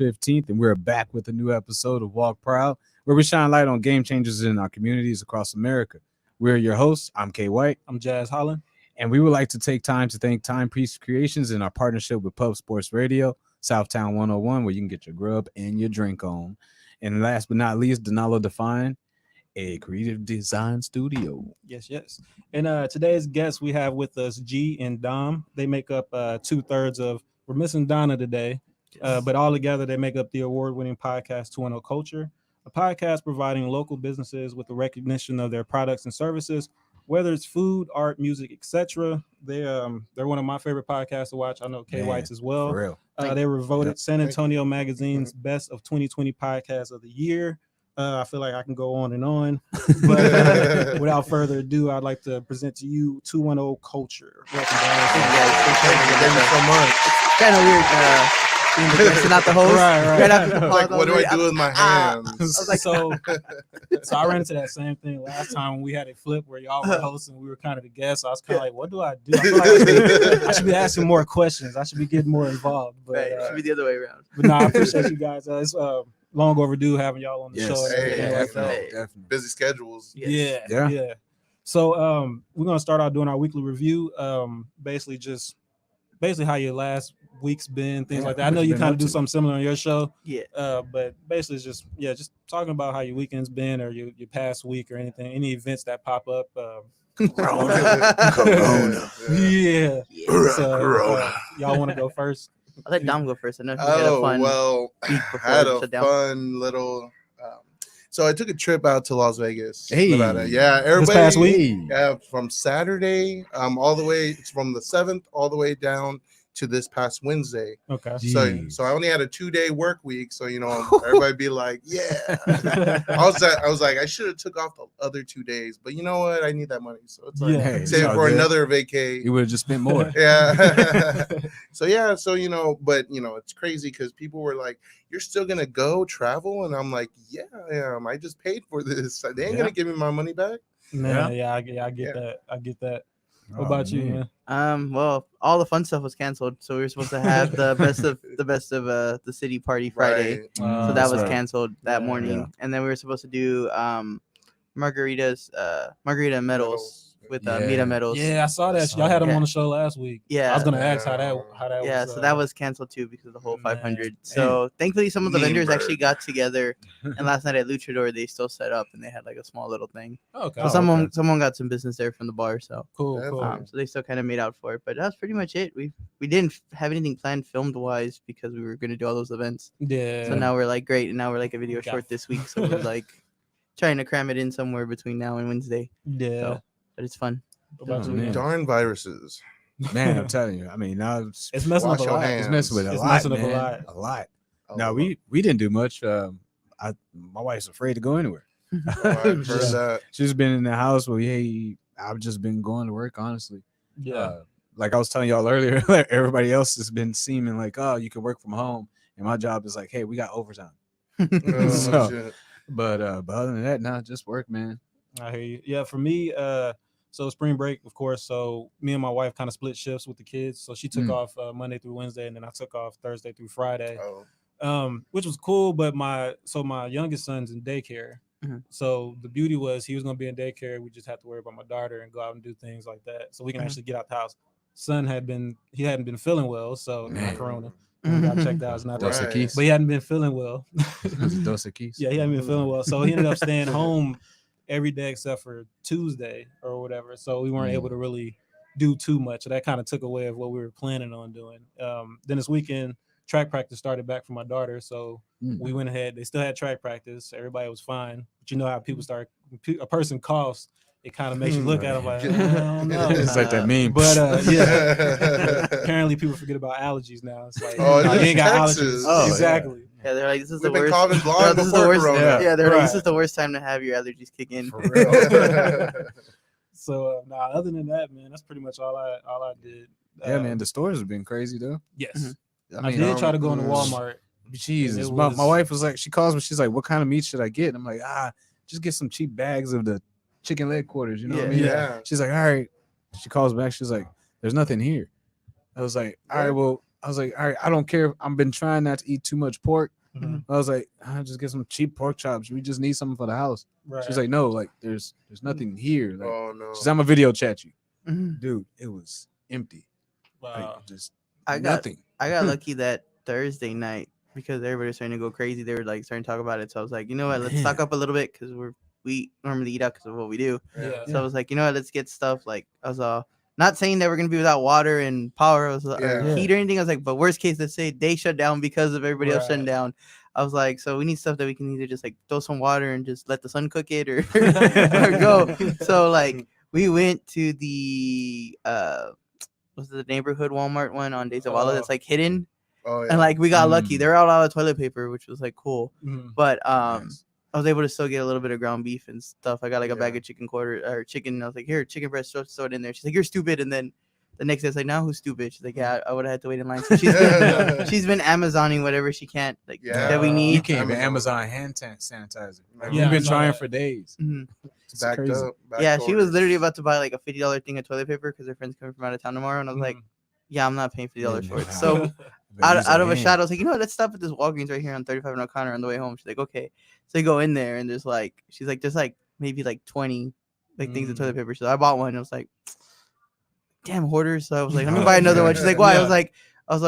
15th, and we're back with a new episode of Walk Proud, where we shine light on game changers in our communities across America. We're your hosts. I'm K White. I'm Jazz Holland. And we would like to take time to thank Timepiece Creations in our partnership with Pub Sports Radio, Southtown 101, where you can get your grub and your drink on. And last but not least, Denalo Define, a creative design studio. Yes. And today's guests we have with us G and Dom. They make up 2/3 of. We're missing Donna today, but all together they make up the award-winning podcast Monocultures, a podcast providing local businesses with the recognition of their products and services, whether it's food, art, music, etc. They're one of my favorite podcasts to watch. I know K White's as well. For real. They were voted San Antonio Magazine's best of 2020 podcast of the year. I feel like I can go on and on, but without further ado, I'd like to present to you 210 Culture. Welcome, guys. Thank you so much. It's kind of weird being the guest and not the host. Right. After the Like, pause, what do I do with my hands? I was like, so I ran into that same thing last time when we had it flip where y'all were hosting, we were kind of the guests. So I was kind of like, what do I do? I feel like I should be asking more questions. I should be getting more involved. But right, it should be the other way around. But no, I appreciate you guys. It's long overdue having y'all on the show. And Hey, everything like that. Definitely. Busy schedules. Yes. Yeah. So we're gonna start out doing our weekly review. Basically how your last week's been, things like that. I know you kind of do something similar on your show. Yeah. But basically it's just talking about how your weekend's been or your past week or anything, any events that pop up. Corona. Yeah. So, Corona. y'all want to go first? I'll let Dom go first. I know he had a fun week before I had it a shut down. fun little. So I took a trip out to Las Vegas. Hey. Nevada. Yeah, everybody. This past week? Yeah, from Saturday, all the way. It's from the 7th all the way down to this past Wednesday. Okay. So I only had a 2-day work week. So everybody be like, yeah. I was like, I should have took off the other 2 days, but you know what? I need that money, so it's like Yeah. save it for good. another vacay. You would have just spent more. Yeah. So but it's crazy because people were like, you're still gonna go travel, and I'm like, yeah, I am. I just paid for this. They ain't gonna give me my money back. Man, I get that. I get that. What about you, man? Well, all the fun stuff was canceled, so we were supposed to have the best of the city party Friday. Right. So Uh, that was right. canceled that morning, Yeah. and then we were supposed to do margarita medals with Mita medals. Yeah, I saw that. Y'all had them Yeah. on the show last week. Yeah. I was gonna ask how that Yeah, was. so that was canceled too because of the whole Man. 500. So thankfully, some of the Mean vendors bird. actually got together, and last night at Luchador they still set up and they had like a small little thing. okay. So someone got some business there from the bar, so Cool. so they still kind of made out for it. But that's pretty much it. We didn't have anything planned filmed wise because we were gonna do all those events. Yeah. So now we're like great, and now we're like a video Got short this week, so we're like trying to cram it in somewhere between now and Wednesday. yeah. So, but it's fun. What about Oh, you, man. Darn viruses. Man, I'm telling you. I mean, now It's messing up Wash a your lot. hands. it's messing with a It's lot, messing up a man. lot. A lot. Oh, No, we didn't do much. My wife's afraid to go anywhere. I've heard that. She's been in the house. Well, I've just been going to work, honestly. Yeah. Like I was telling y'all earlier, like everybody else has been seeming like, oh, you can work from home, and my job is like, hey, we got overtime. Oh, So- shit. But other than that, nah, just work, man. I hear you. Yeah, for me, so spring break, of course. So me and my wife kind of split shifts with the kids. So she took off Monday through Wednesday, and then I took off Thursday through Friday. Oh. Which was cool. But my youngest son's in daycare. Mhm. So the beauty was he was gonna be in daycare. We just had to worry about my daughter and go out and do things like that. So we can actually get out the house. Son hadn't been feeling well, so not Man. corona. We got checked out. It's not Dos that. Right. Equis. But he hadn't been feeling well. Dos Equis. Yeah, he hadn't been feeling well. So he ended up staying home every day except for Tuesday or whatever. So we weren't able to really do too much. So that kind of took away of what we were planning on doing. Then this weekend, track practice started back for my daughter. So we went ahead. They still had track practice. Everybody was fine. But you know how people start, a person coughs, it kind of makes you look at them like, I don't know. It's like that meme. But yeah, apparently people forget about allergies now. It's like, Oh, nah, you ain't got Texas. allergies. Oh, exactly. Yeah, they're like, this is We've the been worst. coughing blind this is the before worst. Corona. Yeah, they're like, this Right. is the worst time to have your allergies kick in. For real. So other than that, man, that's pretty much all I did. Yeah, man, the stores have been crazy though. Yes, Mhm. I did try to go into Walmart. Jesus, It my was- wife was like, she calls me, she's like, what kind of meat should I get? And I'm like, just get some cheap bags of the chicken leg quarters. You know what I mean? Yeah. She's like, all right. She calls back. She's like, there's nothing here. I was like, all right, well, I was like, all right, I don't care. I've been trying not to eat too much pork. Mhm. I was like, I'll just get some cheap pork chops. We just need something for the house. Right. She's like, no, like there's nothing here. Like, Oh no. she's, I'm a video chat you, Mhm. dude. It was empty. Wow. Like just I got nothing. I got lucky that Thursday night because everybody was starting to go crazy. They were like starting to talk about it. So I was like, you know what, let's stock Man. up a little bit because we normally eat out because of what we do. Yeah. So I was like, you know what, let's get stuff like I was not saying that we're gonna be without water and power or Yeah. heat or anything. I was like, but worst case, let's say they shut down because of everybody else shutting Right. down. I was like, so we need stuff that we can either just like throw some water and just let the sun cook it or, or go. So like we went to the was the neighborhood Walmart one on Days of Allah that's like hidden. Oh yeah. And like we got lucky. Mm. They were all out of toilet paper, which was like cool. Mhm. But Nice. I was able to still get a little bit of ground beef and stuff. I got like a bag Yeah. of chicken quarter or chicken. And I was like, here, chicken breast, throw it in there. She's like, you're stupid. And then the next day, it's like, now who's stupid? She's like, yeah, I would have had to wait in line. So she's been Amazoning whatever she can't like Yeah. that we You need. can't even Amazon. Amazon hand sanitizer. Like, Yeah, we've I been know trying that. for days. Mhm. It's backed crazy. up. Yeah, backed she was orders. literally about to buy like a $50 thing of toilet paper because her friend's coming from out of town tomorrow. And I was like, Mhm. yeah, I'm not paying $50 for it. Wow. So But use out a of a hand. shadow, I was like, you know what, let's stop at this Walgreens right here on 35 and O'Connor on the way home. She's like, okay. So they go in there and there's like, she's like, there's like maybe like 20 like things of toilet paper. So I bought one. And I was like, damn hoarders. So I was like, let me Oh, buy another one. She's like, why? I Yeah. was like,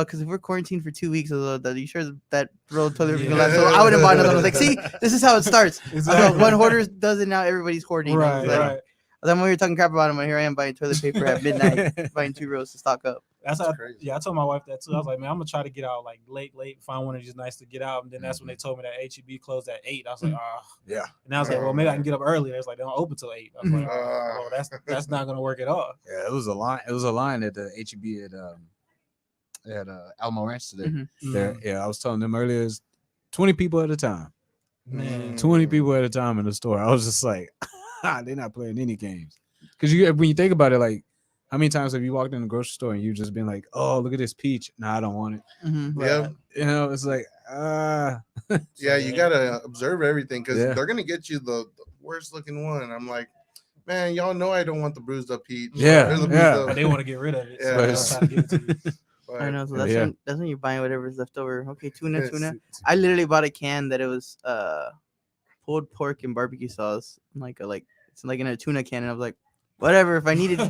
because if we're quarantined for 2 weeks, I was like, are you sure that roll of toilet paper is Yeah. gonna last? So I wouldn't buy another one. I was like, see, this is how it starts. I was like, Exactly. one hoarder does it, now everybody's hoarding. I Right. was like, Right. then when we were talking crap about him, here I am buying toilet paper at midnight, buying 2 rolls to stock up. That's That's how. crazy. Yeah, I told my wife that too. I was like, man, I'm gonna try to get out like late, find one of these nights to get out. And then that's when they told me that HEB closed at 8. I was like, ah. Yeah. And I was like, well, maybe I can get up earlier. It's like they don't open till 8. I was like, Mhm. well, that's not gonna work at all. Yeah, it was a line. It was a line at the HEB at Alamo Ranch today. Mhm. There, yeah, I was telling them earlier, it's 20 people at a time. Man. 20 people at a time in the store. I was just like, they're not playing any games. Because when you think about it, like, how many times have you walked in the grocery store and you just been like, oh, look at this peach? No, I don't want it. Mhm. Yeah. You know, it's like, Yeah, you gotta observe everything because Yeah. they're gonna get you the worst looking one. I'm like, man, y'all know I don't want the bruised up peach. Yeah, Or the bruised yeah. up- But they want to get rid of it. So Yeah. they're trying to give it to you. but- I know, so Yeah. that's when you're buying whatever's left over. Okay, tuna. It's- I literally bought a can that it was pulled pork and barbecue sauce, it's like in a tuna can, and I was like, whatever. If I needed to,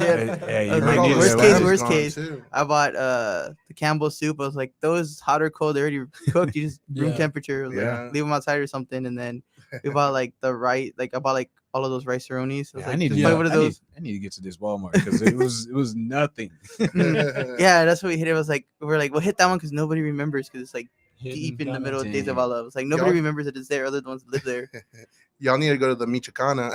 Yeah, I you was might like, need worst that case, last worst gone, case. too. I bought the Campbell's soup. I was like, those hot or cold, they're already cooked. You just room Yeah. temperature. I was like, Yeah. leave them outside or something. And then we bought like the rice. Like I bought like all of those rice-a-ronis. I was Yeah, like, I need to just buy one of those. I need to get to this Walmart because it was nothing. Yeah, that's what we hit. It was like we're like, we'll hit that one because nobody remembers because it's like deep in the middle of Days of Allah. It was like nobody Y'all- remembers that it's there. Other ones that live there. Y'all need to go to the Michoacana.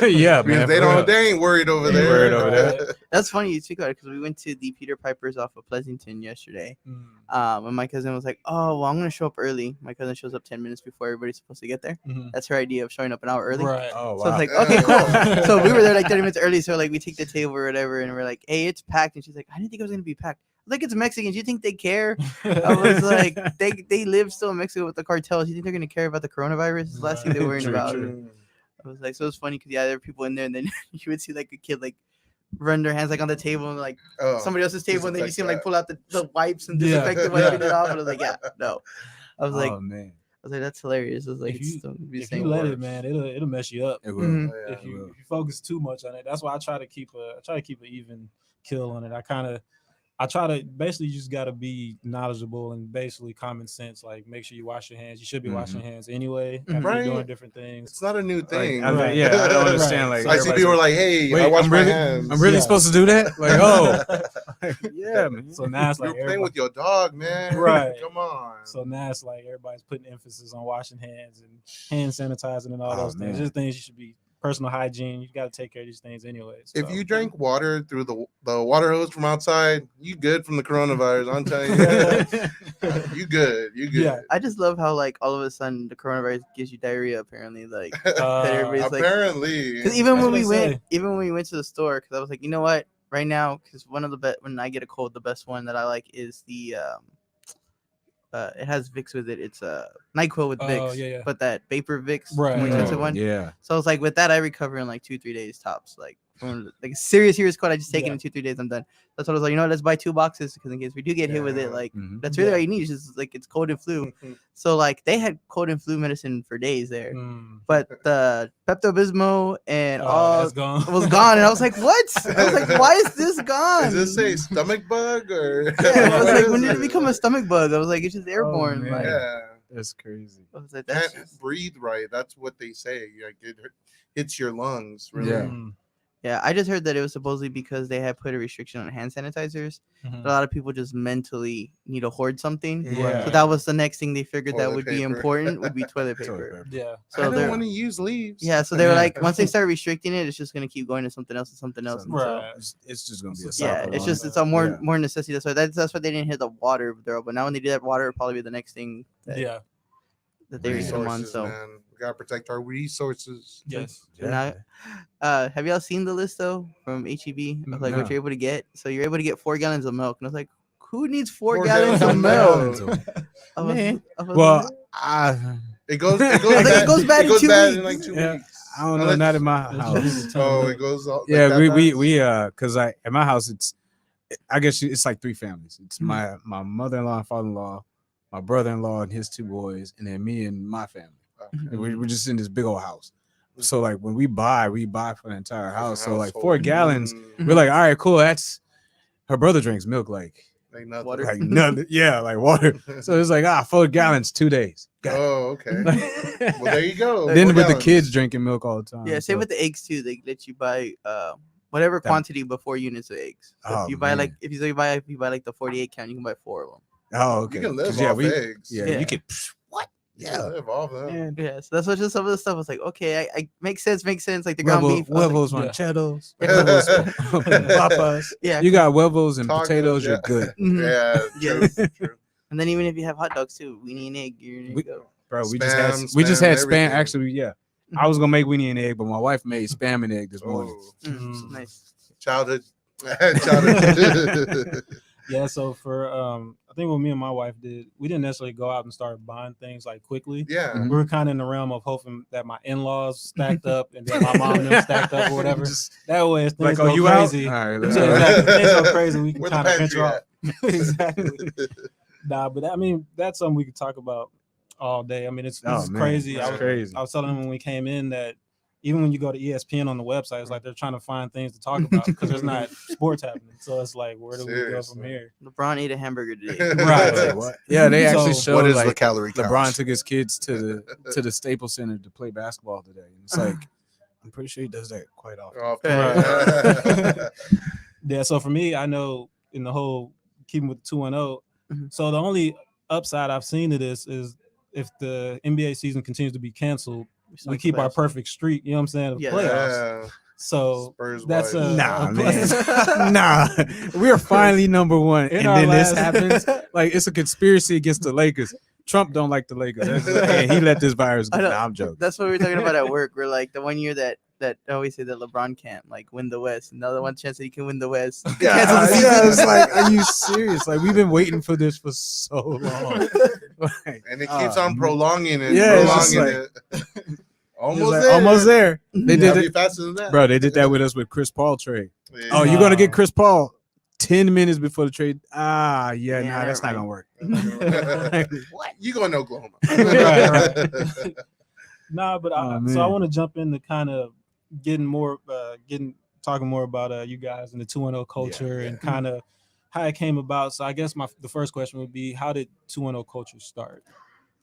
Yeah, because man, they for don't. real. They ain't worried over They ain't there. worried over there. That's funny you speak about it because we went to the Peter Piper's off of Pleasanton yesterday. And my cousin was like, oh, well, I'm going to show up early. My cousin shows up 10 minutes before everybody's supposed to get there. That's her idea of showing up an hour early. Right. Oh, wow. So I was like, okay, cool. So we were there like 30 minutes early. So like we take the table or whatever, and we're like, hey, it's packed. And she's like, I didn't think it was gonna be packed. I was like, it's Mexicans. You think they care? I was like, they live still in Mexico with the cartels. You think they're gonna care about the coronavirus? It's the last thing they're worrying True, about. true. I was like, so it's funny because yeah, there were people in there, and then you would see like a kid like run their hands like on the table and like Oh, somebody else's table, and then you see him like disinfect pull out the wipes and Yeah. disinfect it, wiping it off. And I was like, yeah, no. I was like, oh man, that's hilarious. I was like, If you- it's still gonna be the If same you let world. it, man, it'll mess you up. it will. Mhm. Oh, yeah. If you focus too much on it, that's why I try to keep an even kill on it. I try to basically you just got to be knowledgeable and basically common sense. Like make sure you wash your hands. You should be washing your hands anyway after you're Right. doing different things. It's not a new thing. I Right. yeah, I don't understand. Right. Like I see people are like, "Hey, I wait, wash I'm my really, hands." I'm really Yeah. supposed to do that? Like, oh, yeah, man. So now it's You're like playing everybody- with your dog, man. Right. Come on. So now it's like everybody's putting emphasis on washing hands and hand sanitizing and all Oh, those things. man. Just things you should be personal hygiene. You got to take care of these things anyways. If So. you drank water through the water hose from outside, you good from the coronavirus. I'm telling you, you good. You good. Yeah. I just love how like all of a sudden the coronavirus gives you diarrhea. Apparently, like Uh, everybody's like, Apparently, because even That's when what we they went, say. to the store, because I was like, you know what, right now, because one of the when I get a cold, the best one that I like is the it has Vicks with it. It's NyQuil with Oh, Vicks, yeah, yeah. but that vapor Vicks, Right. more expensive Oh, one. yeah. So it's like with that, I recover in like 2-3 days tops. Like from like a serious cold. I just take it Yeah. in 2-3 days. I'm done. That's what I was like. You know what? Let's buy 2 boxes because in case we do get hit with it, Yeah. like Mhm. that's really Yeah. all you need. It's just like it's cold and flu. So like they had cold and flu medicine for days there, but the Pepto Bismol and all that's gone. was gone, and I was like, what? I was like, why is this gone? Does this say stomach bug or? Yeah, I was what like, is when did it it? become a stomach bug? I was like, it's just airborne. man. Like, Yeah. That's crazy. I was like, that's Can't just, breathe right. That's what they say. Like it hits your lungs. Really. Yeah. yeah. I just heard that it was supposedly because they had put a restriction on hand sanitizers. Mhm. A lot of people just mentally need to hoard something. Yeah. So that was the next thing they figured that Toilet would be paper. important would be toilet Toilet paper. paper. Yeah. So I don't they're want to use leaves. yeah, so they were Yeah. like once they start restricting it, it's just gonna keep going to something else and something else. And so, Right. It's just gonna be a yeah, cycle. it's on just it. it's a more Yeah. more necessity. That's why they didn't hit the water there. But now when they do that water, it'll probably be the next thing that, Yeah. that they come on. Resources, So man. We gotta protect our resources. Yes. So now, have y'all seen the list though from HEB of like what No. you're able to get? So you're able to get 4 gallons of milk, and I was like, who needs 4 4 gallons gallons of of milk? milk. I was, Man. I was Well, like, I It goes. I think it goes bad in 2 in weeks. like 2 Yeah. weeks. I don't know, Unless- not in my That's house. just- Oh, it goes. All, like Yeah, that we fast? cause I at my house I guess it's like 3 families. It's Mhm. my mother-in-law and father-in-law, my brother-in-law and his 2 boys, and then me and my family. And we're just in this big old house. So like when we buy for the entire As a house. So like household. 4 gallons, Mm, we're like, all right, cool. That's her brother drinks milk like like nothing. Water. like nothing. Yeah, like water. So it's like 4 gallons, 2 days. Got it. Oh, okay. Well, there you go. then 4 with the gallons. kids drinking milk all the time. yeah, same so- with the eggs too. They let you buy whatever That- quantity before units of eggs. So Oh, if you buy man. like if you buy like the 48 count, you can buy 4 of them. Oh, okay. You can live 'Cause, off eggs. Yeah, Yeah. you could. What? You can Yeah. live off them. Man. Yeah, so that's what just some of the stuff was like. Okay, I makes sense. Like the ground beef. I was like, Huevos yeah. rancheros, Yeah. huevos papas. yeah, You got huevos and Tacos, potatoes, yeah. you're good. mhm. Yeah, Yes. true. And then even if you have hot dogs too, weenie and egg, you're We- to go. Bro, we Spam, just had spam. everything. Actually, yeah. I was gonna make weenie and egg, but my wife made spam and egg this morning. Oh, Mm, Mm. nice. childhood. Childhood. Yeah. So for I think what me and my wife did, we didn't necessarily go out and start buying things like quickly. Yeah. Mhm. We were kind of in the realm of hoping that my in-laws stacked up and then my mom and them stacked up or whatever. Just That way, if things like, go oh, you crazy, out? All right, yeah, let's exactly. Things go crazy, we can Where the kind of pantry venture off. at? Exactly. Nah, but I mean, that's something we could talk about all day. I mean, it's Oh, man, crazy. it's I was, crazy. I was telling them when we came in that even when you go to ESPN on the website, it's like they're trying to find things to talk about because there's not sports happening. So it's like, where do we go from Seriously. here? LeBron ate a hamburger today. Right. Like, what? Yeah, they actually So, showed What is the like calorie count? LeBron took his kids to the Staples Center to play basketball today. And it's like I'm pretty sure he does that quite often. Right. Yeah. So for me, I know in the whole keeping with the 2-0. Mhm. So the only upside I've seen to this is if the NBA season continues to be canceled, we keep our perfect streak. You know what I'm saying? Of Yeah. playoffs. Yeah. So Spurs that's wise. Nah, a man. plus. Nah, we're finally number 1, In and our then this last- happens. Like it's a conspiracy against the Lakers. Trump don't like the Lakers, and he let this virus go. I know. Nah, I'm joking. That's what we were talking about at work. We're like the one year that I always say that LeBron can't like win the West. Another one chance that he can win the West. he Yeah, cancels the yeah, season. it's like, are you serious? Like we've been waiting for this for so long. Like, And it keeps oh, on prolonging it. Yeah, it's just prolonging it. it's Almost like, there. almost there. They Gotta did be it, faster than that. bro. They did that with us with Chris Paul trade. Yeah. Oh, you're gonna get Wow. Chris Paul 10 minutes before the trade. Yeah, Yeah, nah, that's not never gonna work. What? You going to Oklahoma? Right. Nah, but Oh, so I man. want to jump into kind of talking more about you guys and the 2-0 culture yeah. and kind of how it came about. So I guess the first question would be, how did 2-0 culture start?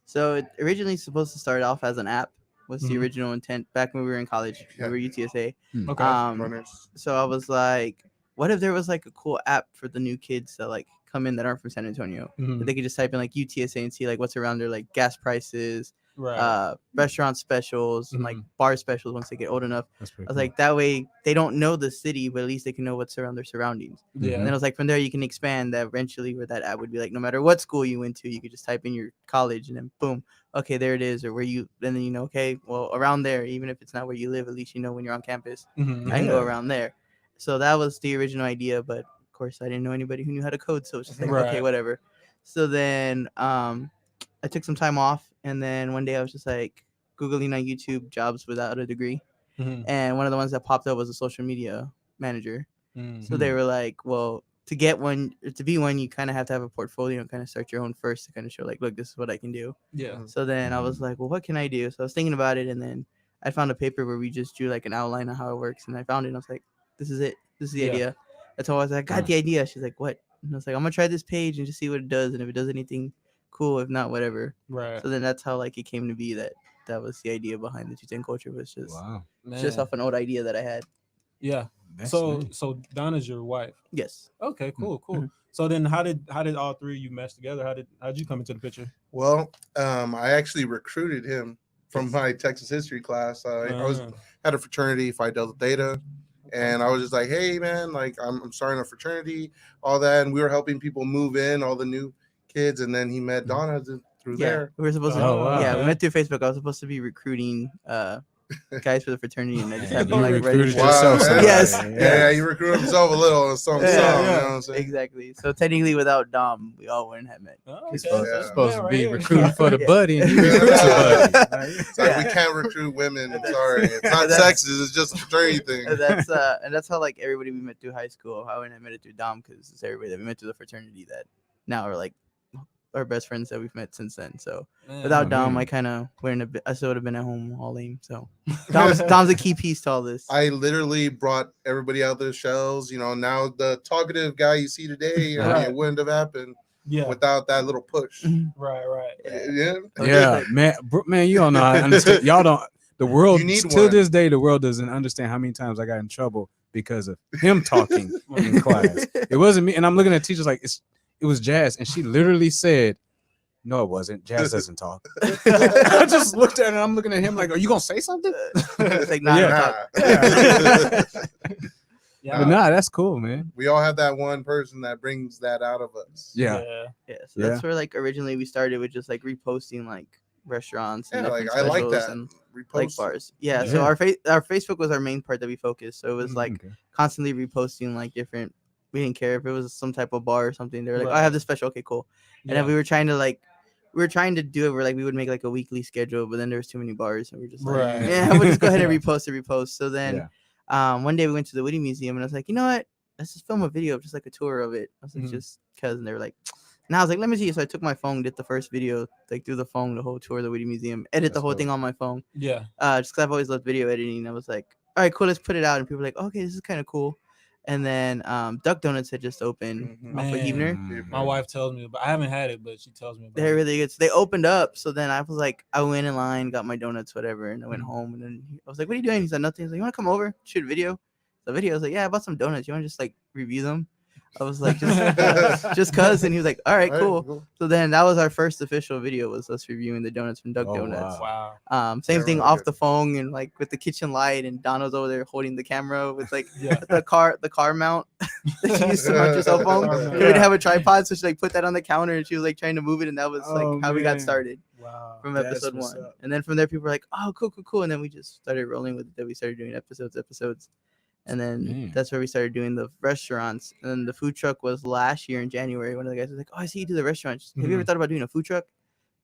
So it originally supposed to start off as an app. Was the Mhm. original intent back when we were in college? Yeah. We were UTSA. Okay. Runners. So I was like, what if there was like a cool app for the new kids that like come in that aren't from San Antonio? Mhm. That they could just type in like UTSA and see like what's around there, like gas prices, Right. restaurant specials, and like Mhm. bar specials once they get old enough. That's pretty I was like, that way they don't know the city, but at least they can know what's around their surroundings. And Yeah. then I was like, from there you can expand that eventually where that app would be like, no matter what school you went to, you could just type in your college and then boom, okay, there it is, or where you, and then you know, okay, well, around there, even if it's not where you live, at least you know when you're on campus, Mhm. I can go Yeah. around there. So that was the original idea, but of course I didn't know anybody who knew how to code, so it's just like, okay, Right. whatever. So then I took some time off, and then one day I was just like Googling on YouTube jobs without a degree. and one of the ones that popped up was a social media manager. Mm. So they were like, well, to be one, you kind of have to have a portfolio and kind of start your own first to kind of show like, look, this is what I can do. Yeah. So then I was like, well, what can I do? So I was thinking about it, and then I found a paper where we just drew like an outline of how it works, and I found it, and I was like, this is it. This is the Yeah. idea. That's all I was like, I got the idea. She's like, what? And I was like, I'm gonna try this page and just see what it does, and if it does anything, cool. If not, whatever. Right. So then that's how like it came to be that was the idea behind the 210 culture, was just Wow. just Man. off an old idea that I had. Yeah. That's So nice. so Donna's your wife. Yes. Okay. Cool. Cool. Mhm. So then how did all three of you mesh together? How'd you come into the picture? Well, I actually recruited him from my Texas history class. I was had a fraternity, Phi Delta Theta, and I was just like, hey man, like I'm starting a fraternity, all that, and we were helping people move in, all the new kids, and then he met Donna through there. We were supposed to. Oh, wow. Yeah, we met through Facebook. I was supposed to be recruiting guys for the fraternity, and I just Yeah, happened you to like recruited register. yourself. Wow, somebody. Yes. Yeah, he recruited himself a little, some, Yeah, you yeah. know what I'm saying? Exactly. So technically, without Dom, we all wouldn't have met. Oh, He's okay. supposed, Yeah. supposed to right be here. recruiting for the Yeah. buddy, and he recruits your buddy. It's like we can't recruit women. I'm sorry, it's not That's- sexist. It's just a fraternity thing. And that's how like everybody we met through high school. How I met it through Dom, because it's everybody that we met through the fraternity that now are like our best friends that we've met since then. So Man. without Oh, Dom, man. I kind of I still would have been at home all lame. So Dom's a key piece to all this. I literally brought everybody out of their shells. You know, now the talkative guy you see today, I mean, Right. it wouldn't have happened Yeah. without that little push. Right. Right. Yeah. Yeah, man, you don't know how to understand. Y'all don't. The world You need till one. this day, the world doesn't understand how many times I got in trouble because of him talking in class. It wasn't me, and I'm looking at teachers like it was Jazz, and she literally said, "No, it wasn't. Jazz doesn't talk." I just looked at her, and I'm looking at him like, "Are you gonna say something?" It's like, nah, Yeah. don't talk. Yeah. But nah, that's cool, man. We all have that one person that brings that out of us. Yeah, Yeah, so that's where like originally we started with just like reposting like restaurants and Yeah, like different I like specials that. and Repost. like bars. Yeah, Yeah. so our Facebook was our main part that we focused. So it was like Okay. constantly reposting like different. We didn't care if it was some type of bar or something. They were like, "Oh, I Right. have this special. Okay, cool." And then we were trying to do it where like we would make like a weekly schedule, but then there was too many bars, and we are just like, Right. yeah, we'll just go ahead and repost. So then Yeah. one day we went to the Whitty Museum, and I was like, you know what? Let's just film a video of just like a tour of it. I was like, Mhm. just because, and they were like, and I was like, let me see. So I took my phone, did the first video, like through the phone, the whole tour of the Whitty Museum, edit the That's whole dope. thing on my phone. Yeah. Just because I've always loved video editing. I was like, all right, cool, let's put it out. And people were like, okay, this is kind of cool. And then Duck Donuts had just opened Mhm. off of Man. Heavener. My wife tells me, but I haven't had it, but she tells me about They're it. really good. So they opened up. So then I was like, I went in line, got my donuts, whatever, and I went home. And then I was like, what are you doing? He said, nothing. He's like, you want to come over, shoot a video? The video, I was like, yeah, I bought some donuts. You want to just like review them? I was like, just cuz. And he was like, all right, All right, cool. So then that was our first official video, was us reviewing the donuts from Duck Oh, Donuts. wow. Wow. Same They're thing really off good. the phone and like with the kitchen light, and Donna's over there holding the camera with like Yeah. the car mount that she used to mount her cell phone. Car We mount. didn't have a tripod, so she like put that on the counter and she was like trying to move it, and that was like Oh, how we got man. started Wow. from That's episode what's 1. up. And then from there people were like, oh, cool, and then we just started rolling with it. That we started doing episodes. And then Man. that's where we started doing the restaurants. And then the food truck was last year in January. One of the guys was like, oh, I see you do the restaurants. Have you ever Mhm. thought about doing a food truck?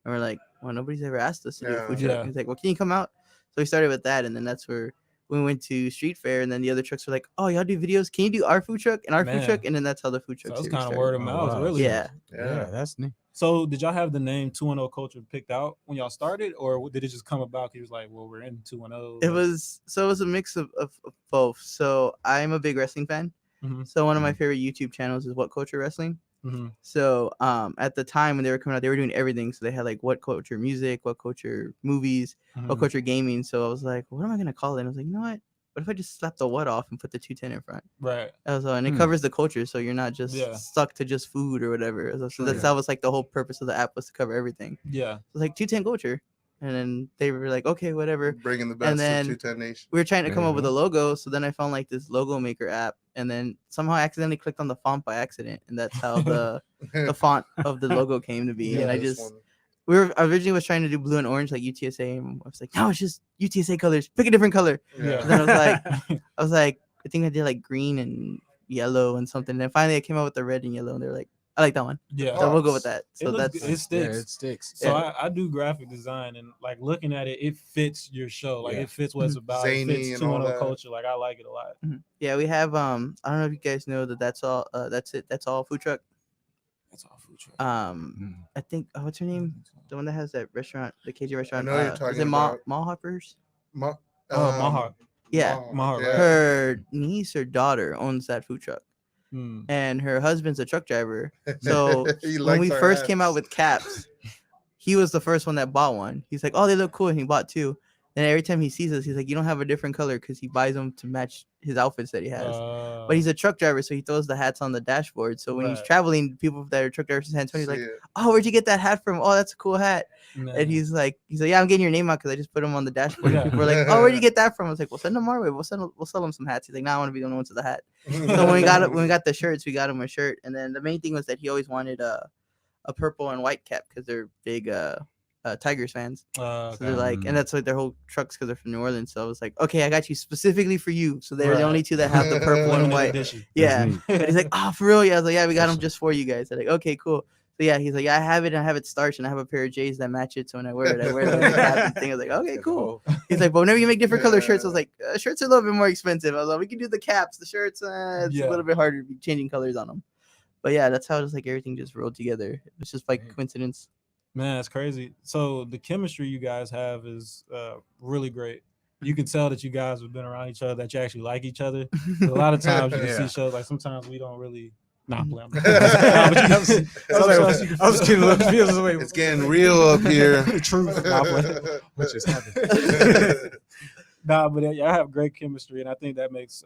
And we're like, well, nobody's ever asked us to do a food Yeah. truck. Yeah. He's like, well, can you come out? So we started with that. And then that's where we went to Street Fair. And then the other trucks were like, oh, y'all do videos? Can you do our food truck and our food Man. truck? And then that's how the food So truck it's series kind of started. word of Oh, mouth, wow. really. Yeah. Yeah, that's neat. So did y'all have the name 210 Culture picked out when y'all started, or did it just come about? He was like, well, we're in 210. It was a mix of both. So I'm a big wrestling fan. Mhm. So one of my favorite YouTube channels is What Culture Wrestling. Mhm. So at the time when they were coming out, they were doing everything. So they had like What Culture Music, What Culture Movies, What Mhm. Culture Gaming. So I was like, what am I gonna call it? And I was like, you know what if I just slap the what off and put the 210 in front? Right. And it Hmm. covers the culture, so you're not just Yeah. stuck to just food or whatever. So Sure. that was like the whole purpose of the app, was to cover everything. Yeah. So it's like 210 culture. And then they were like, okay, whatever. Bringing the best then of 210 Nation. We were trying to come There up you with a logo, so then I found like this logo maker app, and then somehow I accidentally clicked on the font by accident, and that's how the font of the logo came to be. and I this just one. we were originally was trying to do blue and orange like UTSA, and I was like, no, it's just UTSA colors. Pick a different color. Yeah. And then I was like, I think I did like green and yellow and something. And then finally I came out with the red and yellow, and they're like, I like that one. Yeah. So we'll go with that. So looks that's good. It sticks. Yeah, it sticks. So Yeah. I do graphic design, and like looking at it, it fits your show. Like Yeah. it fits what it's about. It Zany fits and all 210 that. culture. Like I like it a lot. Yeah, we have I don't know if you guys know that's all that's all food truck. That's all food truck. I think what's her name? The one that has that restaurant, the KJ restaurant. know what you're Is talking it about. Mall Hoppers? Mahawk. Yeah. Mahawk, yeah. right. Her niece or daughter owns that food truck. And her husband's a truck driver. So He when likes we our first came out hats. with caps, he was the first one that bought one. He's like, "Oh, they look cool," and he bought two. And every time he sees us, he's like, "You don't have a different color," because he buys them to match his outfits that he has. But he's a truck driver, so he throws the hats on the dashboard. So when he's Right. traveling, people that are truck drivers in San Antonio, See like, it. "Oh, where'd you get that hat from? Oh, that's a cool hat." And he's like, "Yeah, I'm getting your name out because I just put them on the dashboard." Yeah. And people are like, "Oh, where'd you get that from?" I was like, "Well, send them our way. We'll sell them some hats." He's like, "No, I want to be the only one with the hat." So when we got the shirts, we got him a shirt, and then the main thing was that he always wanted a purple and white cap because they're big Tigers fans. So they're like, and that's like their whole trucks because they're from New Orleans. So I was like, "Okay, I got you specifically for you." So they're the only two that have the purple and white. edition. Yeah. neat. And he's like, "Oh, for real?" Yeah. I was like, "Yeah, we got them just for you guys." I'm like, "Okay, cool." So yeah, he's like, "Yeah, I have it. And I have it starched, and I have a pair of J's that match it. So when I wear it, I wear it with the cap and thing." I was like, "Okay, cool." He's like, "But whenever you make different color shirts," I was like, "Shirts are a little bit more expensive." I was like, "We can do the caps, the shirts. It's a little bit harder to be changing colors on them." But yeah, that's how just like everything just rolled together. It was just like coincidence. Man, that's crazy. So the chemistry you guys have is really great. You can tell that you guys have been around each other, that you actually like each other. A lot of times you can see shows like sometimes we don't really. Nah, I'm playing. I was getting a little feels away. It's getting real up here. Truth. Nah, I'm playing. What just happened? Nah, but I have great chemistry, and I think that makes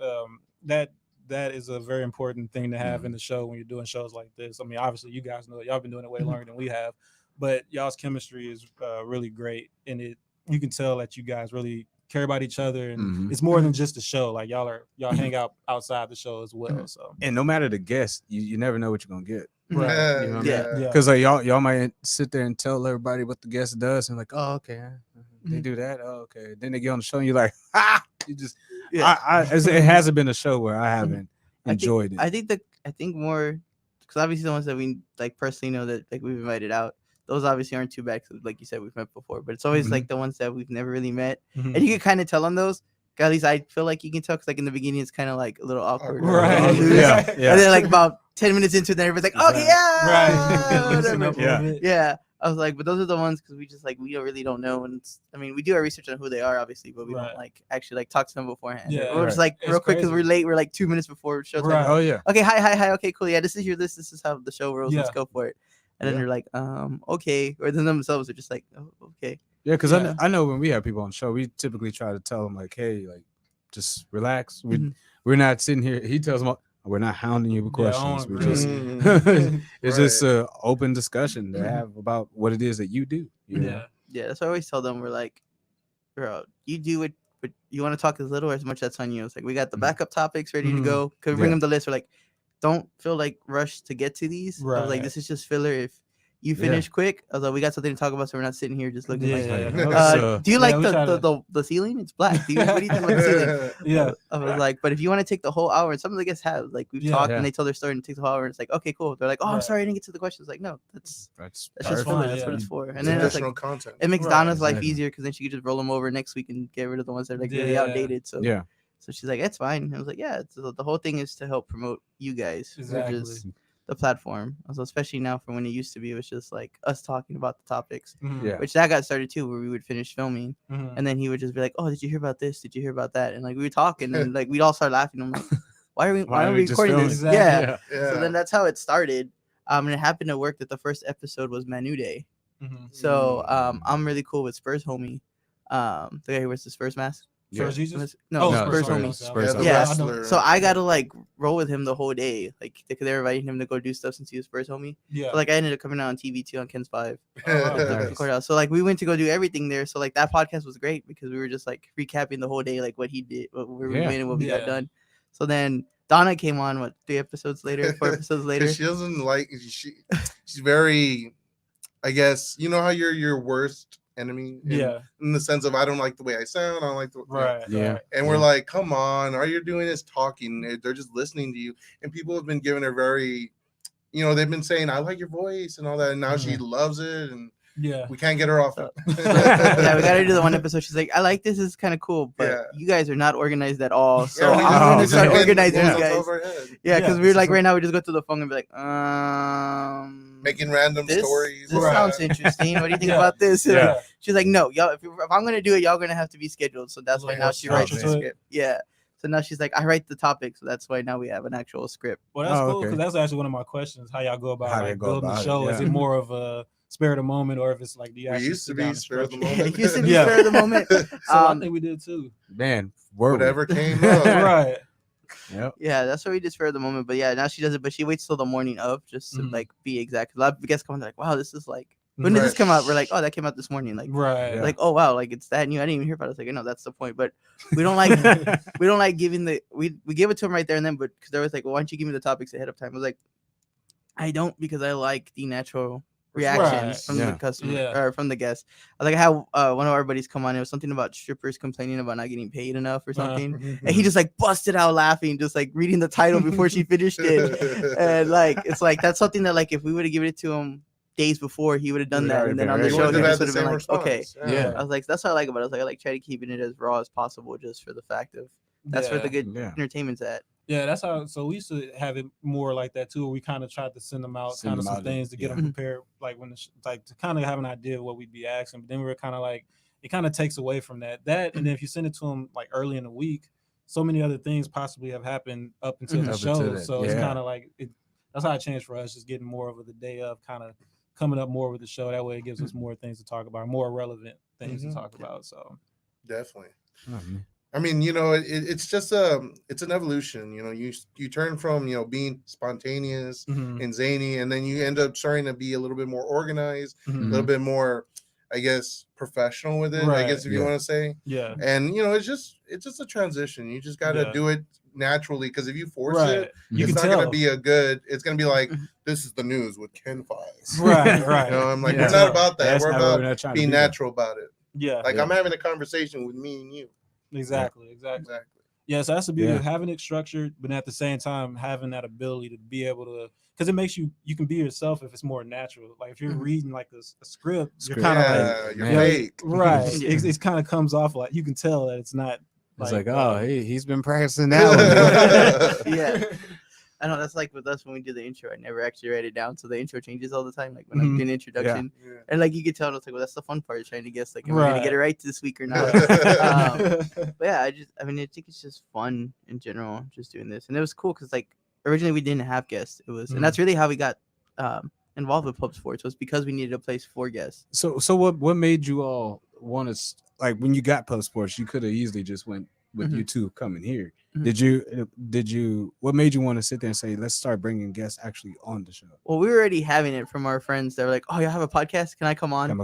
that is a very important thing to have in the show when you're doing shows like this. I mean, obviously, you guys know y'all been doing it way longer than we have, but y'all's chemistry is really great, and you can tell that you guys really care about each other, and it's more than just a show. Like y'all hang out outside the show as well. So, and no matter the guest, you never know what you're gonna get. right? You know what Yeah. I mean? Because like y'all might sit there and tell everybody what the guest does, and like, oh, okay, they do that. Oh, okay. Then they get on the show, and you're like, ah, you just, it hasn't been a show where I haven't enjoyed it. I think more because obviously the ones that we like personally know that like we've invited out, those obviously aren't too bad because like you said we've met before, but it's always like the ones that we've never really met, and you can kind of tell on those. At least I feel like you can tell because like in the beginning it's kind of like a little awkward, Right? Yeah. And then like about 10 minutes into it, then everybody's like, "Okay, yeah, Loosen up a Yeah. little bit. yeah." I was like, but those are the ones because we just like we don't know, and I mean we do our research on who they are obviously, but we Right. don't like actually like talk to them beforehand. Yeah, We're just right. like It's real quick because crazy. we're late. We're like 2 minutes before showtime. Right. Oh yeah. Okay, hi. Okay, cool. Yeah, this is your list. This is how the show rolls. Let's Yeah. go for it. And then Yeah. they're like, okay, or then themselves are just like, "Oh, okay." Yeah, because Yeah. I know when we have people on the show, we typically try to tell them like, hey, like, just relax. Mhm. We're not sitting here. He tells them, we're not hounding you with Yeah, I questions. don't We're agree. just Mm. it's just an open discussion to have about what it is that you do. You know? Yeah. Yeah, that's what I always tell them. We're like, bro, you do it, but you want to talk as little or as much that's on you. It's like we got the backup topics ready to go. Could we bring Yeah. them the list? We're like, don't feel like rushed to get to these. I was like, Right. this is just filler. If you finish quick, I was like, we got something to talk about, so we're not sitting here just looking like. Yeah. Do you like we try to- the ceiling? It's black. What do you think about the ceiling? Yeah. I was like, but if you want to take the whole hour, and some of the guests have, like, we've Yeah. talked Yeah. and they tell their story and it takes a whole hour, and it's like, okay, cool. They're like, oh, I'm Right. sorry I didn't get to the questions. Like, no, that's That's just perfect. filler. That's Yeah. what it's for. And It's then it's additional like, content. it makes Right. Donna's life Exactly. easier because then she could just roll them over next week and get rid of the ones that are like really Yeah. outdated. So yeah. so she's like, it's fine. And I was like, yeah. So the whole thing is to help promote you guys, Exactly. which is the platform. Also, especially now from when it used to be, it was just like us talking about the topics. Mhm. Yeah. Which that got started too, where we would finish filming, Mhm. and then he would just be like, "Oh, did you hear about this? Did you hear about that?" And like we would talk, and then like we'd all start laughing. I'm like, "Why are we just recording filming? this?" Exactly. Yeah. Yeah. So then that's how it started. And it happened to work that the first episode was Manu Day. Mhm. So I'm really cool with Spurs homie, the guy who wears the Spurs mask. Yeah. First Jesus? No, No, Spurs Spurs. homie. Spurs Yeah, the homie. Yeah, wrestler. So I gotta like roll with him the whole day, like because they were inviting him to go do stuff since he was Spurs homie. Yeah. So, like I ended up coming out on TV too on Ken's 5. Nice. Courthouse. So like we went to go do everything there. So like that podcast was great because we were just like recapping the whole day, like what he did, what we Yeah. made, and what we Yeah. got done. So then Donna came on 4 episodes later. 'Cause later. she doesn't like she's very, I guess, you know how you're your worst enemy Yeah. in the sense of I don't like the way I sound, I don't like the Right. Yeah. Right. and we're like, come on, all you're doing is talking. They're just listening to you. And people have been giving her very you know, they've been saying, I like your voice and all that. And now she loves it. And Yeah. we can't get her off it. Yeah, we got to do the one episode. She's like, I like this. It's kind of cool, but Yeah. you guys are not organized at all. So we I'm going to just start been organizing going you guys. over our head. Yeah, because Yeah, we're so like, right now, we just go to the phone and be like, Making random this stories. Right. sounds interesting. What do you think Yeah. about this? And Yeah. she's like, no, y'all. If I'm gonna do it, y'all gonna have to be scheduled. So that's why Like now a she writes the structure to it? script. Yeah. So now she's like, I write the topic. So that's why now we have an actual script. Well, that's Oh, cool because okay. that's actually one of my questions. How y'all go about How they like go building the about it, show? Is yeah. it more of a spare of the moment, or if it's like do you We actually used to sit be down and spare of the structure it? moment. It used to be Yeah. spur of the moment. So I think we did too. Man, were we? Whatever came up. Right. Yep. Yeah, that's what we did spur of the moment. But yeah, now she does it, but she waits till the morning of just to Mhm. like be exact. A lot of guests come on, they're like, wow, this is like, when did this Right. come out? We're like, oh, that came out this morning. Like, Right. Yeah. like, oh wow, like it's that new. I didn't even hear about it. I was like, no, that's the point. But we don't like we don't like giving we give it to them right there and then, but because they was like, well, why don't you give me the topics ahead of time? I was like, I don't, because I like the natural reactions Right. from Yeah. the customer Yeah. or from the guests. I was like, I had one of our buddies come on. It was something about strippers complaining about not getting paid enough or something, and he just like busted out laughing, just like reading the title before she finished it. And like it's like that's something that like if we would have given it to him days before, he would have done It would that, already and then been on the ready. You show would he have just had would the have been same like, okay. response. Yeah. I was like, that's what I like about it. I was like, I like try to keeping it as raw as possible, just for the fact of that's where the good Yeah. entertainment's at. Yeah, that's how. So we used to have it more like that too. Where we kind of tried to send them out, Send kind of them some out, things to get yeah. them prepared, like when like to kind of have an idea of what we'd be asking. But then we were kind of like, it kind of takes away from that. And then if you send it to them like early in the week, so many other things possibly have happened up until the Up show. until that, So it's yeah. kind of like that's how it changed for us, just getting more of the day of, kind of coming up more with the show. That way, it gives us more things to talk about, more relevant things to talk about. So Definitely. Oh, man. I mean, you know, it's just it's an evolution. You know, you turn from, you know, being spontaneous mhm, and zany, and then you end up starting to be a little bit more organized, a mhm. little bit more, I guess, professional with it. I Right. guess if you Yeah. want to say. Yeah, And you know, it's just a transition. You just got to Yeah. do it naturally, because if you force right. it, You it's can not tell. going to be it's going to be like, this is the news with Ken Files. Right, right. You know, I'm like, You we're can not tell. about that. That's We're not what about we're not trying to being be about. natural about it. Yeah, Like Yeah. I'm having a conversation with me and you. exactly. Exactly. Yeah, so that's the beauty Yeah. of having it structured, but at the same time having that ability to be able to, because it makes you can be yourself if it's more natural. Like if you're Mhm. reading like a script, you're Script. kind of Yeah, like, you're man. fake. right. Yeah. It kind of comes off like you can tell that it's not. It's like, oh, he's been practicing that one. Yeah. I know that's like with us when we do the intro. I never actually write it down, so the intro changes all the time. Like when Mhm. I'm doing introduction, Yeah. and like you could tell, it's like, well, that's the fun part, is trying to guess, like, am I gonna get Right. it right this week or not? But yeah, I mean, I think it's just fun in general, just doing this, and it was cool because like originally we didn't have guests. It was, Mhm. and that's really how we got involved with pub sports, was because we needed a place for guests. So what made you all want to, like, when you got Pub Sports, you could have easily just went with Mhm. you two coming here. Mhm. Did you what made you want to sit there and say, let's start bringing guests actually on the show? Well, we were already having it from our friends. They were like, "Oh, you have a podcast? Can I come on?" And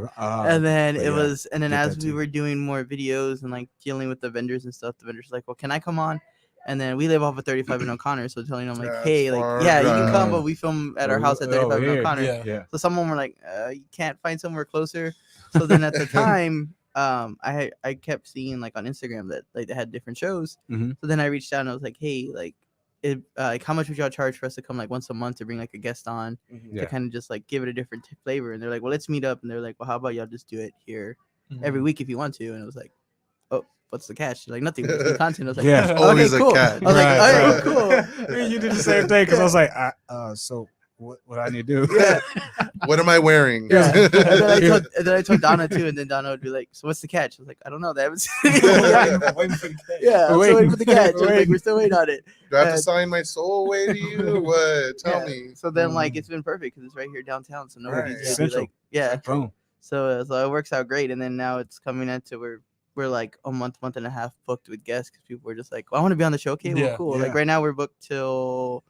then but it yeah, was, and then get as that we too. were doing more videos and like dealing with the vendors and stuff, the vendors were like, "Well, can I come on?" And then we live off of 35 and O'Connor, so telling them like, Yeah, "Hey, it's like, far yeah, you can come, drive. but we film at our Oh, house at oh, 35 and here. O'Connor." Yeah. Yeah. So someone were like, "You can't find somewhere closer." So then at the time, I kept seeing like on Instagram that like they had different shows. Mhm. So then I reached out and I was like, "Hey, like, like how much would y'all charge for us to come like once a month to bring like a guest on?" Yeah. To kind of just like give it a different flavor. And they're like, well, let's meet up. And they're like, well, how about y'all just do it here every week if you want to? And I was like, oh, what's the catch? They're like, nothing, just good content. I was like, Yeah. okay, Always a cool. catch. I was like, Right, all right. right, cool. You did the same thing because I was like, so what I need to do? Yeah. What am I wearing? Yeah. And then I told Donna too, and then Donna would be like, so what's the catch? I was like, I don't know. They haven't seen it. Waiting for the catch. Yeah, I'm We're still waiting waiting. for the catch. I was like, Waiting. we're still waiting on it. Do I have to And- sign my soul away to you? Or what? Tell Yeah. me. So then, like, Mhm. it's been perfect because it's right here downtown. So nobody's Right. gonna be Central. like, yeah. Boom. So it works out great. And then now it's coming into where we're like a month and a half booked with guests because people were just like, well, I want to be on the show. Okay, well, Yeah, cool. yeah. Like right now we're booked till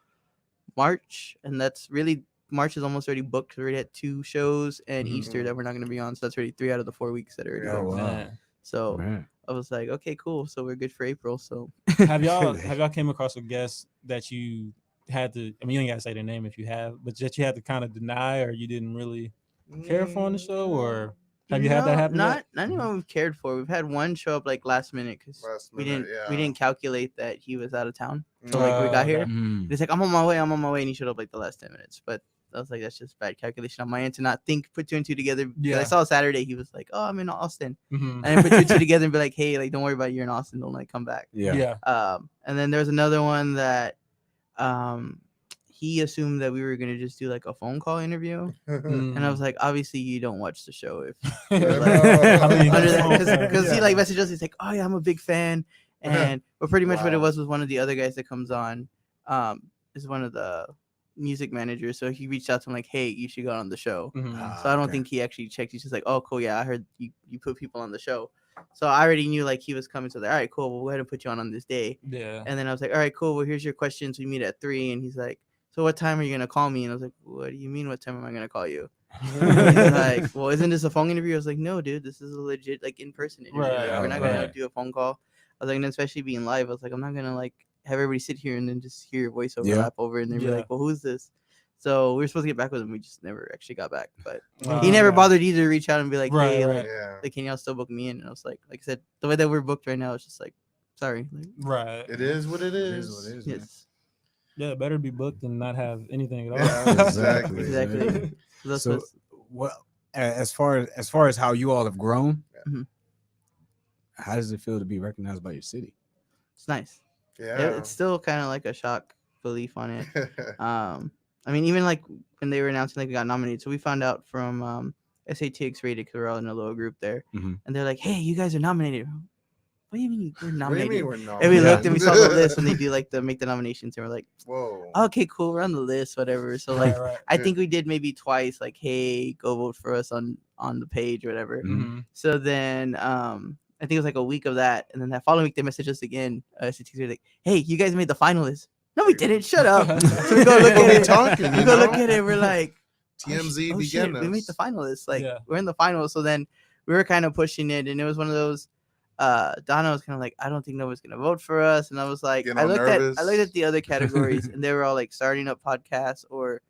March, and that's really March is almost already booked. We already had 2 shows and Mhm. Easter that we're not gonna be on. So that's already 3 out of the 4 weeks that are already Yeah. booked. Oh, wow. Man. So Man. I was like, okay, cool. So we're good for April. So Have y'all came across a guest that you had to? I mean, you ain't gotta say their name if you have, but that you had to kind of deny, or you didn't really care for on the show, or Have you had that No, happen? Not anyone we've cared for. We've had one show up like last minute because Last we minute, didn't calculate that he was out of town. So Mm. like we got okay. here, Mm. it's like I'm on my way, and he showed up like the last 10 minutes. But I was like, that's just bad calculation on my end to not put two and two together. Yeah. I saw Saturday he was like, oh, I'm in Austin, Mhm. and then put two and two together and be like, hey, like don't worry about it, you're in Austin, don't like come back. Yeah. And then there's another one that he assumed that we were gonna just do like a phone call interview, Mm. and I was like, obviously you don't watch the show if Yeah, you're no. like I mean, under that's that fine. because he Yeah. like messaged us. He's like, oh yeah, I'm a big fan, and but pretty much what it Wow. was one of the other guys that comes on, is one of the music managers. So he reached out to him like, hey, you should go on the show. Mhm. So I don't Okay. think he actually checked. He's just like, oh cool, yeah, I heard you put people on the show. So I already knew like he was coming. So I was like, all right, cool, we'll go ahead and put you on this day. Yeah. And then I was like, all right, cool. Well, here's your questions. We meet at 3. And he's like, so what time are you gonna call me? And I was like, what do you mean? What time am I gonna call you? And he's like, well, isn't this a phone interview? I was like, no, dude, this is a legit like in person interview. Right, Like, we're not gonna right. do a phone call. I was like, and especially being live, I was like, I'm not gonna like have everybody sit here and then just hear your voice overlap over and then be Yeah. like, well, who's this? So we were supposed to get back with him. We just never actually got back. But Oh, he never okay. bothered either to reach out and be like, Right, hey, right. Yeah, like, can y'all still book me in? And I was like I said, the way that we're booked right now, it's just like, sorry. Like, Right. it is what it It is. is what it is, man. yes, Yeah, better be booked than not have anything at all. Yeah, exactly. exactly. So that's So, what's, well, as far as how you all have grown, Mhm. how does it feel to be recognized by your city? it's nice. Yeah. It's still kind of like a shock belief on it. I mean, even like when they were announcing like we got nominated, so we found out from SATX Rated because we're all in a little group there, Mhm. and they're like, "Hey, you guys are nominated." What do you mean we're What do you nominated? mean we're And we nominated? looked and we saw the list when they do like make the nominations, and we're like, Whoa. "Okay, cool, we're on the list, whatever." So like, right. I think we did maybe twice, like, "Hey, go vote for us on the page or whatever." Mm-hmm. So then I think it was like a week of that, and then that following week they messaged us again. SATX were like, "Hey, you guys made the finalists." No, we didn't. Shut up. So we go look What at we it. talking, We you go look know? at it. We're like, TMZ oh, began shit, we made us. the finalists. Like, Yeah. we're in the finals. So then we were kind of pushing it, and it was one of those. Donna was kind of like, I don't think nobody's gonna vote for us, and I was like, Getting I all looked nervous. at the other categories, and they were all like starting up podcasts, or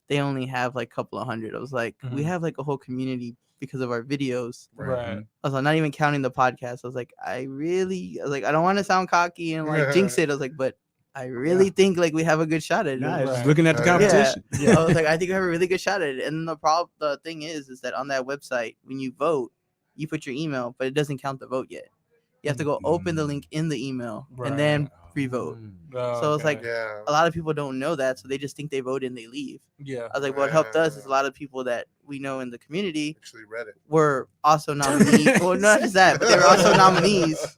they only have like a couple of hundred. I was like, we Mhm. have like a whole community because of our videos. Right. I was like, not even counting the podcast. I was like, I don't want to sound cocky and like jinx it. I was like, but I really think like we have a good shot at it. Nah, Right. just looking at the Yeah. competition. I was like, I think we have a really good shot at it. And the thing is that on that website, when you vote, you put your email, but it doesn't count the vote yet. You have to go open the link in the email Right. and then re-vote. Oh, So it's like Yeah. a lot of people don't know that, so they just think they vote and they leave. yeah. I was like, what helped us is a lot of people that we know in the community Actually read it. were also nominees. Well, not just that, but they were also nominees.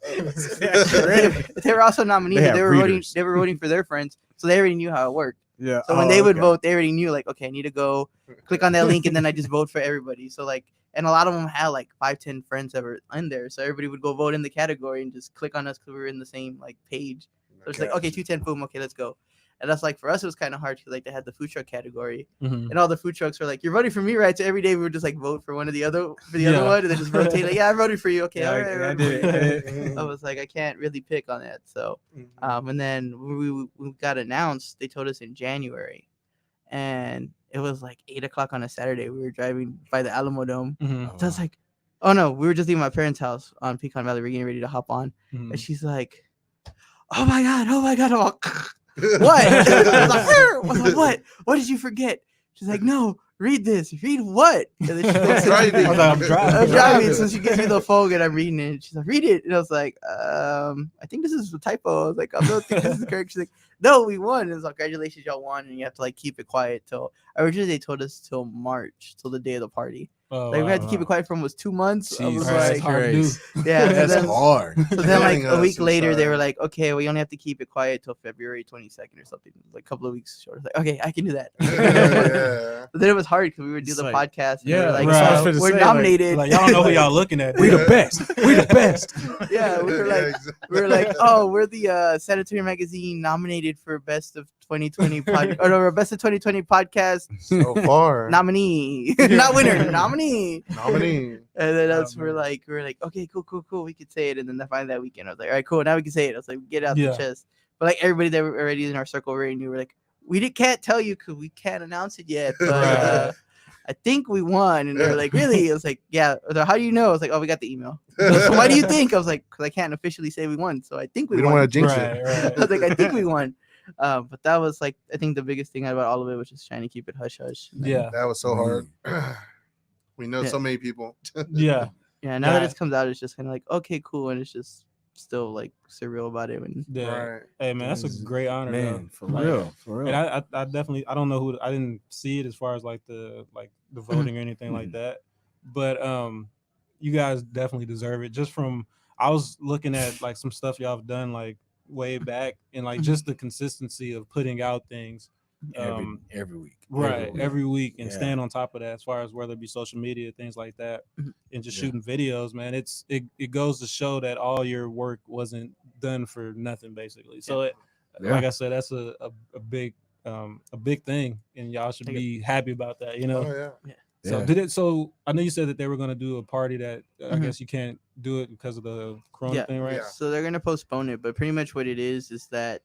They were also nominees. They and have They were voting. readers. They were voting for their friends, so they already knew how it worked. Yeah. So when they would vote, they already knew like, okay, I need to go click on that link, and then I just vote for everybody. So like, and a lot of them had like 5-10 friends that were in there, so everybody would go vote in the category and just click on us because we were in the same like page. So it's like, okay, 210, boom, okay, let's go. And that's like for us, it was kind of hard because like they had the food truck category, Mhm. and all the food trucks were like, "You're voting for me, right?" So every day we would just like vote for one of the other other Yeah. one, and then just rotate. Like, yeah, I voted for you. Okay, Yeah, all I right, did it. I was like, I can't really pick on that. So, Mhm. and then when we got announced, they told us in January, and it was like 8 o'clock on a Saturday. We were driving by the Alamo Dome. Mhm. So I was like, oh no, we were just leaving my parents' house on Pecan Valley. We're getting ready to hop on, Mhm. and she's like, oh my god. I'm like, what? I was like, what? What did you forget? She's like, no, read this. Read what? And then she goes, Driving. I was like, I'm driving. I'm driving. So she gives me the phone and I'm reading it. And she's like, read it. And I was like, I think this is a typo. I was like, I don't think this is correct. She's like, no, we won. And it's like, congratulations, y'all won. And you have to like keep it quiet till originally they told us till March, till the day of the party. Oh, Like we had to wow, keep wow. it quiet for almost 2 months. I was Jesus That's like, hard to do. yeah. So That's then, hard. so then like Killing a week us later, they inside. were like, okay, we only have to keep it quiet till February 22nd or something. Like a couple of weeks short. I was like, okay, I can do that. Yeah. But then it was hard because we would do It's the like, podcast. And yeah, they were like, that's what I was finna we're say, like- nominated. Like, y'all don't know who y'all looking at. We the best. We the best. Yeah, we were Yeah, like, exactly. we were like, oh, we're the Sanitary magazine nominated for best of 2020 best of 2020 podcast So far. nominee, not winner, nominee. Nominee. And then that's man. we were like, okay, cool, we could say it. And then finally that weekend, I was like, all right, cool, now we can say it. I was like, get it out Yeah. the chest. But like everybody that were already in our circle already knew. We're like, can't tell you because we can't announce it yet. But Right. I think we won. And they were like, really? I was like, yeah. They're, how do you know? I was like, oh, we got the email. So why do you think? I was like, because I can't officially say we won. So I think we We won. don't want to jinx Right, it. right. I was like, I think we won. But that was like, I think the biggest thing about all of it was just trying to keep it hush hush. Yeah. That was so hard. We know Yeah. so many people. Yeah. Yeah, now that Yeah. it's comes out, it's just kind of like, okay, cool. And it's just still like surreal about it. And Yeah. Right. Hey man, that's a great honor, man, though. for Like, real, for real. And I definitely I don't know who I didn't see it as far as like the voting or anything like that, but you guys definitely deserve it. Just from I was looking at like some stuff y'all have done like way back, and like just the consistency of putting out things every week, right every week and Yeah. staying on top of that as far as whether it be social media, things like that, and just Yeah. shooting videos, man. It goes to show that all your work wasn't done for nothing, basically. So like I said, that's a big thing, and y'all should be happy about that, you know. Oh yeah. So so I know you said that they were going to do a party that I guess you can't do it because of the corona thing, right? Yeah. so they're gonna postpone it. But pretty much what it is that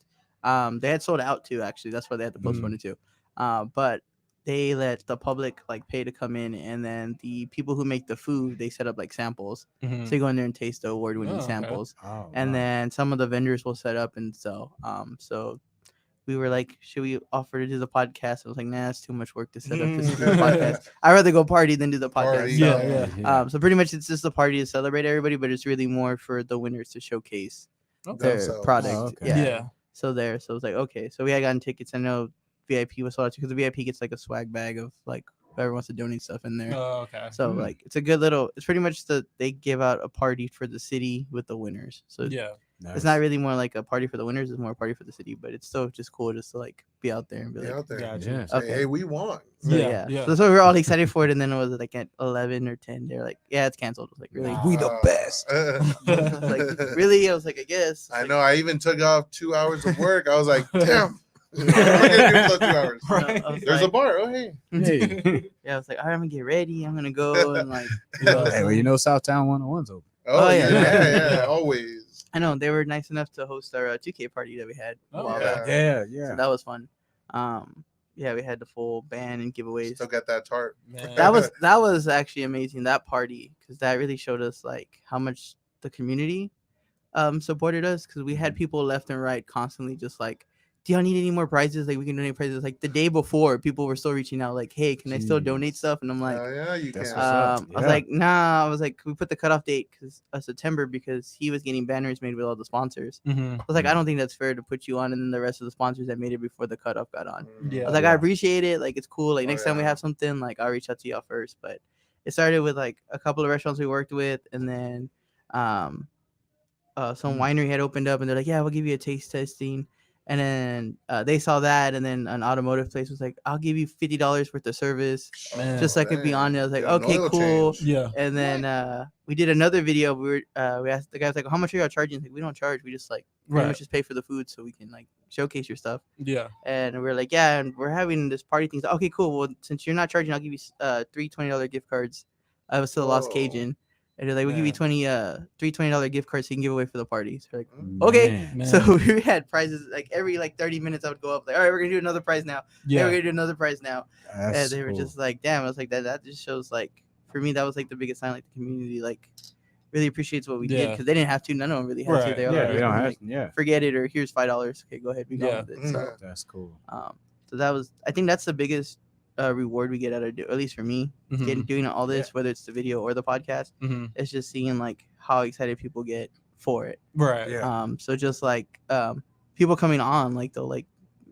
they had sold out too. Actually, that's why they had to postpone it too. But they let the public like pay to come in, and then the people who make the food, they set up like samples. So you go in there and taste the award-winning samples, and then some of the vendors will set up and sell. So we were like, should we offer to do the podcast? I was like, nah, it's too much work to set up this podcast. I'd rather go party than do the podcast. Party, So, yeah. so pretty much it's just a party to celebrate everybody, but it's really more for the winners to showcase their Themselves. product. Oh, okay. Yeah. So it was like, okay. So we had gotten tickets. I know VIP was sold out because the VIP gets like a swag bag of like whoever wants to donate stuff in there. Oh, okay. So like it's a good little. It's pretty much they give out a party for the city with the winners. So Yeah. it's not really more like a party for the winners. It's more a party for the city, but it's still just cool just to like be out there and be Be like, out there. Gotcha. Yeah. Say, Okay. hey, we won. so, Yeah, yeah. So that's why we were all excited for it. And then it was like at 11 or 10. They're like, yeah, it's canceled. I was like, really? We the best. I was like, really? I was like, I guess. I know. I even took off 2 hours of work. I was like, damn. What am I gonna do for those 2 hours? I was There's like, a bar. Oh hey. Hey. yeah, I was like, all right, I'm gonna get ready. I'm gonna go and like. Hey, well, you know Southtown 101's open. Oh, Oh, yeah, yeah. yeah, always. I know they were nice enough to host our 2K party that we had. a Oh, while yeah. back. Yeah. So that was fun. Yeah, we had the full band and giveaways. Still got that tart. Man. That was actually amazing, that party, because that really showed us like how much the community supported us, because we had people left and right constantly just like, do y'all need any more prizes? Like we can donate prizes. Like the day before, people were still reaching out like, hey, can I still donate stuff? And I'm like, Yeah, you That's can. what's up. I was like, nah. I was like, we put the cutoff date because September, because he was getting banners made with all the sponsors. Mhm. I was like, I don't think that's fair to put you on, and then the rest of the sponsors that made it before the cutoff got on. Yeah. I was like, I appreciate it. Like, it's cool. Like, Oh, next time we yeah. have something, like, I'll reach out to y'all first. But it started with like a couple of restaurants we worked with, and then some winery had opened up, and they're like, yeah, we'll give you a taste testing. And then they saw that, and then an automotive place was like, I'll give you $50 worth of service, Man. just so I could be dang. on it. I was like, Get an okay, oil cool. change. Yeah. And then we did another video. We asked the guy, was like, how much are y'all charging? Like, we don't charge. We just like pretty much just pay for the food so we can like showcase your stuff. Yeah. And we're like, yeah, and we're having this party thing. So, okay, cool. Well, since you're not charging, I'll give you three $20 gift cards. I was to the Lost Whoa. Cajun. And they're like, we'll give you three $20 gift cards so you can give away for the party. So we're like, Mm. okay. Man. So we had prizes like every like 30 minutes. I would go up like, all right, we're gonna do another prize now. Yeah, we're Yeah. gonna do another prize now. That's And they were cool. just like, damn. I was like, that just shows like, for me, that was like the biggest sign, like the community like really appreciates what we did, Yeah. because they didn't have to. None of them really had to. Right. They all Yeah, just they don't were have. like, Yeah, forget it, or here's $5. Okay, go ahead, be Yeah. gone with it. So, that's cool. so that was, I think that's the biggest reward we get out of at least for me, doing all this, whether it's the video or the podcast. Mm-hmm. It's just seeing like how excited people get for it. Right. Yeah. So just like people coming on, like they'll like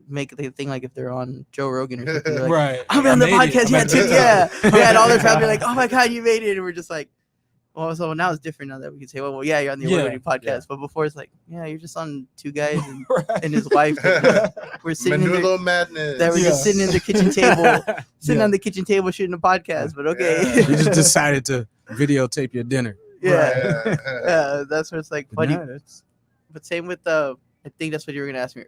make the thing like if they're on Joe Rogan or something, they're like, Right. I'm I on the made it. podcast, I yeah, made too, it. yeah. We had all their family like, oh my god, you made it, and we're just like, well, so now it's different now that we can say, well, yeah, you're on the Yeah, award-winning podcast, yeah. but before it's like, yeah, you're just on two guys and, Right. and his wife. We're sitting in there, Menudo madness. that we're Yeah. just sitting in the kitchen table, sitting Yeah. on the kitchen table shooting a podcast. But okay, Yeah. You just decided to videotape your dinner. yeah, Yeah. that's where it's like But funny. nah, that's- But same with I think that's what you were gonna ask me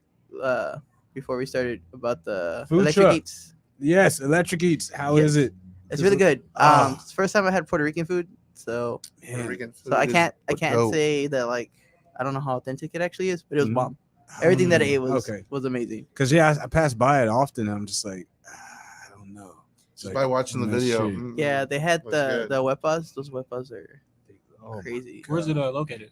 before we started about the Food electric truck. eats. yes, Electric Eats. How Yes. is it? It's really good. Ah. It's the first time I had Puerto Rican food, so Puerto Rican so I food can't is dope. say that like I don't know how authentic it actually is, but it was Mhm. bomb. Everything that I Mm, ate was okay. was amazing. Because yeah, I pass by it often. And I'm just like, I don't know. Just by watching the that video. shit. Yeah, they had Looks the good. weapons. Those weapons are Oh my crazy. Where's it located?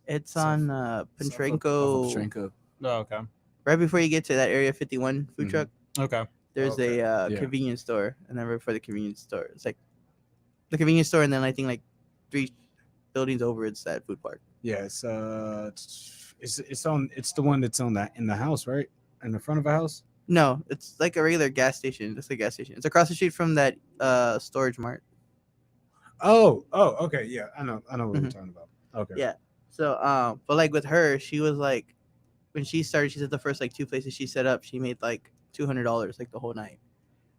It's South- on South of Pentrenko. Petrenko. Oh, okay. Right before you get to that Area 51 food Mhm. truck, Okay. there's Okay. a Yeah. convenience store, and then right before the convenience store, it's like the convenience store, and then I think like 3 buildings over, it's that food park. Yeah, it's it's the one that's on that in the house, right? In the front of a house. No, it's like a regular gas station. It's a gas station. It's across the street from that storage mart. Oh, okay, yeah, I know what we're Mhm. talking about. Okay, Yeah. So but like with her, she was like, when she started, she said the first like 2 places she set up, she made like $200 like the whole night.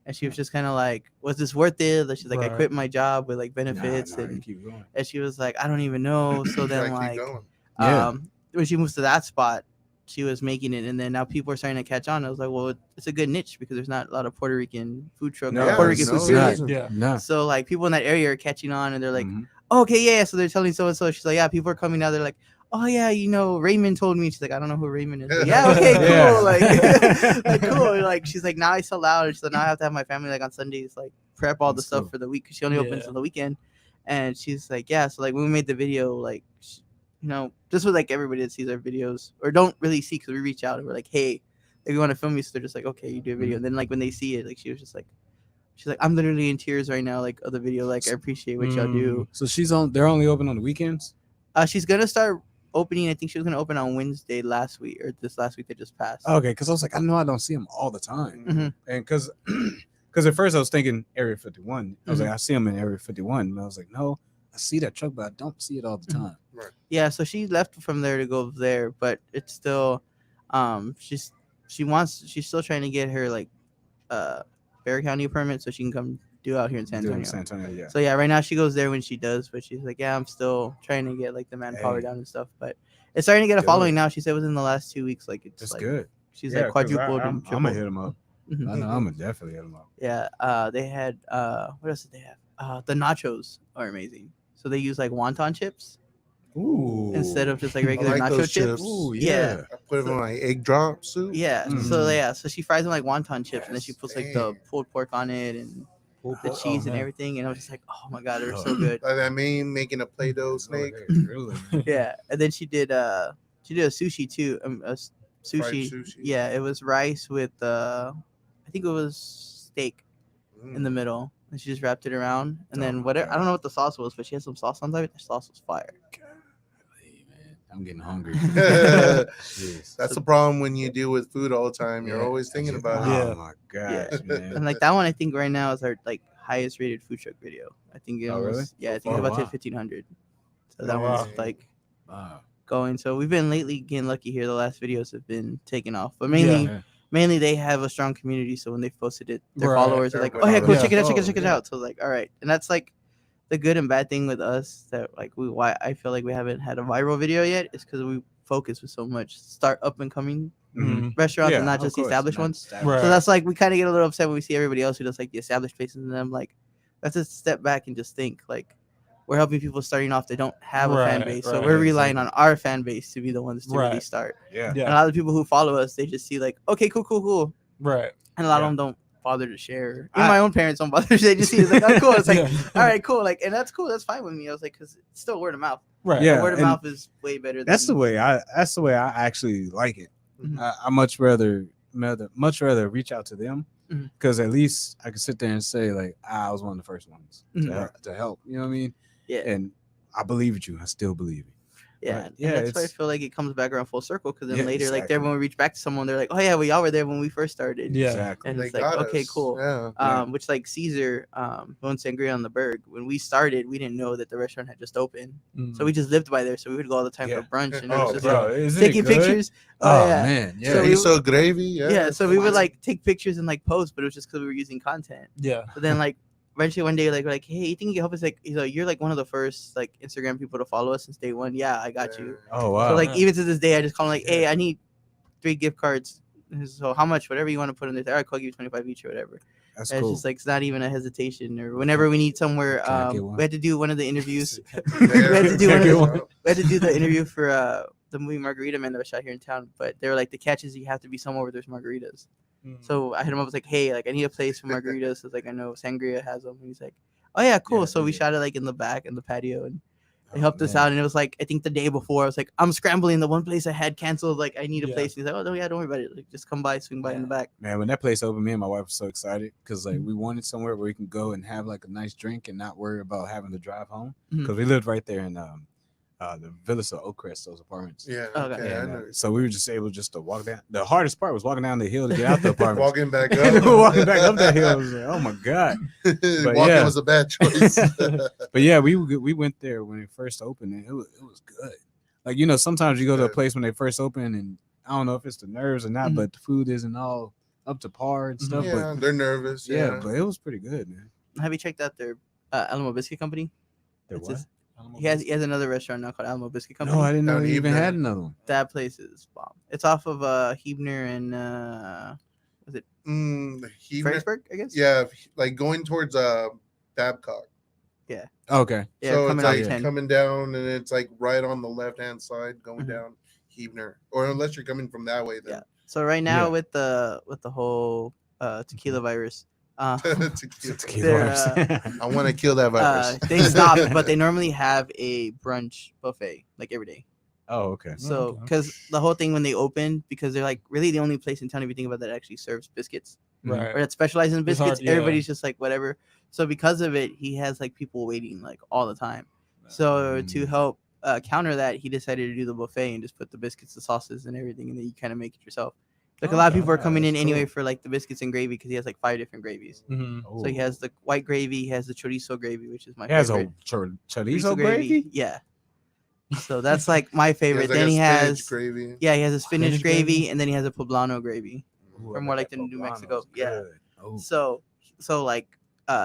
And she was just kind of like, was this worth it? Like, she's like, I Right. quit my job with like nah, benefits, you and keep going. she was like, I don't even know. So Gotta then keep like going. Yeah. when she moves to that spot, she was making it, and then now people are starting to catch on. I was like, well, it's a good niche because there's not a lot of Puerto Rican food truck, No, Puerto Rican no, food there period. isn't. Yeah. Nah. So like people in that area are catching on, and they're like, Mhm. oh, okay, yeah. So they're telling so and so. She's like, yeah, people are coming now. They're like, oh yeah, you know, Raymond told me. She's like, I don't know who Raymond is. But, yeah, okay, cool. Yeah. Like, like cool. Like she's like, now I sell out. And she's like, now I have to have my family like on Sundays, like prep all the That's stuff cool. for the week because she only opens Yeah. on the weekend. And she's like, yeah. So like when we made the video, like, you know, this was like everybody that sees our videos or don't really see because we reach out and we're like, hey, if you want to film me, so they're just like, okay, you do a video. And then like when they see it, like she was just like, she's like, I'm literally in tears right now, like of the video. Like I appreciate what y'all do. So they're only open on the weekends. She's gonna start opening. I think she was gonna open on Wednesday last week or this last week that just passed. Okay, because I was like, I know I don't see them all the time, Mhm. and because at first I was thinking Area 51. I was Mhm. like, I see them in Area 51, and I was like, no, I see that truck, but I don't see it all the time. Yeah, so she left from there to go there, but it's still, she's still trying to get her like, Berry County permit so she can come do out here in San Doing Antonio. San Antonio, yeah. So yeah, right now she goes there when she does, but she's like, yeah, I'm still trying to get like the manpower Hey. down and stuff, but it's starting to get a Good. following now. She said within the last 2 weeks, like it's That's like good. she's Yeah, like 'cause quadrupled and I'm tripled. gonna hit them up. Mhm. I know I'm gonna definitely hit them up. Yeah, they had what else did they have? The nachos are amazing. So they use like wonton chips Ooh. instead of just like regular like nacho those chips. chips. Ooh, Yeah. yeah. I put them on like egg drop soup. Yeah. Mm. So yeah, so she fries them like wonton chips, and then she Yes, puts like the dang. pulled pork on it and the Oh, cheese and man. everything, and I was just like, oh my god, they're Oh. so good. Like that mean making a Play-Doh snake. Really? Yeah, and then she did a sushi too. Fried Sushi. sushi. Yeah, it was rice with I think it was steak in the middle, and she just wrapped it around, and Oh then my whatever. I God. don't know what the sauce was, but she had some sauce on top. The sauce was fire. Golly, man, I'm getting hungry. That's Jeez. the problem when you deal with food all the time. You're Yeah, always thinking oh about it. Yeah. my gosh, man. And like that one, I think right now is our like highest rated food truck video. I think it Oh, really? almost, yeah, I So think it's far? about to Wow. hit 1,500. So Oh, that wow. one's like Wow. going. So we've been lately getting lucky here. The last videos have been taking off, but mainly Yeah. mainly they have a strong community. So when they posted it, their Right. followers are like, Everybody "Oh yeah, cool, knows. check it out, Yeah. check it Oh, out." So like, all right, and that's like the good and bad thing with us that like why I feel like we haven't had a viral video yet is because we focus with so much start up and coming Mhm. restaurants Yeah, and not of just the course, established not ones. established. Right. So that's like we kind of get a little upset when we see everybody else who does like the established places, and I'm like, let's just step back and just think like we're helping people starting off that don't have a fan Right, base, so right, we're relying on exactly. our fan base to be the ones to really Right. start. Yeah. And a Yeah. lot of the people who follow us, they just see like, okay, cool, Right. and a lot Yeah. of them don't bother to share. I- Even my own parents don't bother. They just see it's like, oh, cool. It's like, Yeah. all right, cool. Like, and that's cool. That's fine with me. I was like, because it's still word of mouth. Right. Yeah. Word of and mouth is way better. Than, That's the way I actually like it. Mhm. I much rather reach out to them Mhm. because at least I can sit there and say like I was one of the first ones Mhm. to help. You know what I mean? Yeah. And I believed you. I still believe you. Yeah, Right. and Yeah, that's why I it's- feel like it comes back around full circle. Because then Yeah, later, like exactly. when we reach back to someone, they're like, "Oh yeah, well y'all were there when we first started." Yeah. Exactly. And They it's like, got okay, us. cool. Yeah. Yeah. Which like Caesar, who owns Sangria on the Berg, when we started, we didn't know that the restaurant had just opened, so we just lived by there. So we would go all the time Yeah. for brunch, and it Oh, was just bro, like, isn't it taking good? pictures. Oh, yeah. man, yeah. So we- Miso gravy. Yeah. Yeah, so we would like take pictures and like post, but it was just because we were using content. Yeah. But then like eventually one day like we're like, hey, you think you can help us? Like, you're like one of the first like Instagram people to follow us since day one. Yeah, I got you. Oh wow. So like Yeah. even to this day, I just call them like, hey, I need 3 gift cards. So how much? Whatever you want to put in there. All right, I'll give you 25 each or whatever. That's And cool. it's just like it's not even a hesitation. Or whenever we need somewhere, Can I get one? we had to do one of the interviews. We we had to do one of Get the, one. we had to do the interview for the movie Margarita Man that was shot here in town. But they were like, the catch is you have to be somewhere where there's margaritas. So I hit him up. I was like, hey, like I need a place for margaritas. So like I know Sangria has them. And he's like, oh yeah, cool. Yeah, So we yeah. shot it like in the back in the patio, and they Oh, helped us man. out. And it was like I think the day before I was like, I'm scrambling. The one place I had canceled. Like I need a Yeah. place. And he's like, oh no, yeah, don't worry about it. Like just come by, swing by in the back. Man, when that place opened, me and my wife were so excited because like we wanted somewhere where we can go and have like a nice drink and not worry about having to drive home because we lived right there in the Villas of Oakcrest, those apartments. Yeah. Okay. Okay. I And, know. so we were just able just to walk down. The hardest part was walking down the hill to get out the apartment. Walking back up. Walking back up that hill. I was like, oh my god! Walking yeah. was a bad choice. But yeah, we went there when it first opened, and it was good. Like sometimes you go to a Good. place when they first open, and I don't know if it's the nerves or not, but the food isn't all up to par and stuff. Yeah, But they're nervous. yeah, but it was pretty good, man. Have you checked out their Alamo Biscuit Company? There It's what? his- He has another restaurant now called Alamo Biscuit Company. No, I didn't know Down he even Hebner. had another one. That place is bomb. It's off of Hebner and He, Fredericksburg, I guess. yeah, like going towards Babcock. Okay. Yeah, so coming it's off like 10. coming down, and it's like right on the left hand side going Mhm. down Hebner, or unless you're coming from that way, Yeah. then So right now Yeah. with the whole tequila virus, Tequila. They're, I want to kill that virus. they stopped, but they normally have a brunch buffet like every day. Oh, okay. So okay. because the whole thing when they opened, because they're like really the only place in town if you think about that actually serves biscuits Right. or that specializes in It's hard, biscuits. yeah. Everybody's just like whatever. So because of it, he has like people waiting like all the time. So to Mm. help counter that, he decided to do the buffet and just put the biscuits, the sauces, and everything, and then you kind of make it yourself. Like a lot of Okay. people are coming in That's anyway cool. for like the biscuits and gravy because he has like 5 different gravies. Mm-hmm. So he has the white gravy, he has the chorizo gravy, which is my He has favorite. a chorizo gravy. Yeah. So that's like my He favorite. has, like, Then a he spinach has gravy. yeah, he has a spinach Spinach gravy, gravy? and then he has a poblano gravy. Ooh, Or I more bet like that the New poblano's Mexico. Yeah. good. Oh. So like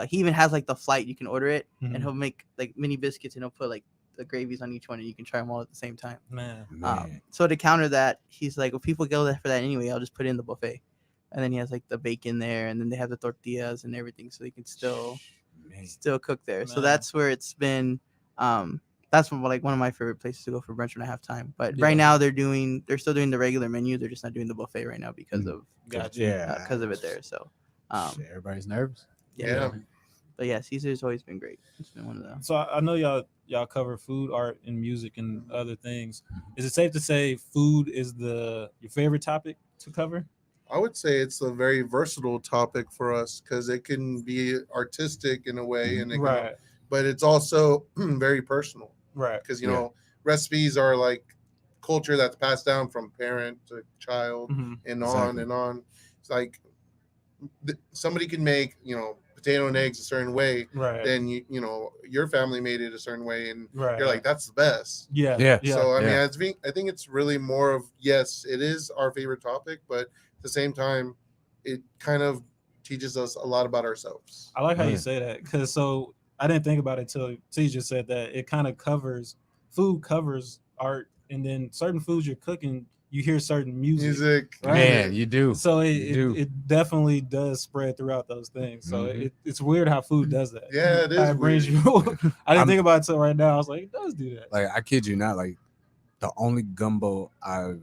he even has like the flight you can order it, Mhm. and he'll make like mini biscuits and he'll put like the gravies on each one, and you can try them all at the same time. Man. Man. So to counter that, he's like, well, people go there for that anyway. I'll just put it in the buffet, and then he has like the bacon there, and then they have the tortillas and everything, so they can still cook there. So Man. that's where it's been. That's like one of my favorite places to go for brunch when I have time. But Yeah. right now they're still doing the regular menu. They're just not doing the buffet right now because of Gotcha. Yeah. because of it there. So Shit, everybody's nervous. Yeah. But yeah, Caesar's always been great. It's been one of them. So I know y'all cover food, art, and music and other things. Is it safe to say food is your favorite topic to cover? I would say it's a very versatile topic for us because it can be artistic in a way, and it can, Right. but it's also very personal Right. because Yeah. recipes are like culture that's passed down from parent to child Mm-hmm. and Exactly. on and on. It's like somebody can make potato and eggs a certain way, Right. then your family made it a certain way, and right. you're like, that's the best. Yeah. Yeah. So I mean, Yeah. I think it's really more of, yes, it is our favorite topic, but at the same time, it kind of teaches us a lot about ourselves. I like how Oh, you yeah. say that because I didn't think about it till you just said that. It kind of covers art, and then certain foods you're cooking, you hear certain music. Right. Man, you do. So You do. it definitely does spread throughout those things. So Mhm. it's weird how food does that. Yeah, it How is it brings weird. you. I didn't I'm- think about it till right now. I was like, it does do that. Like I kid you not, like the only gumbo I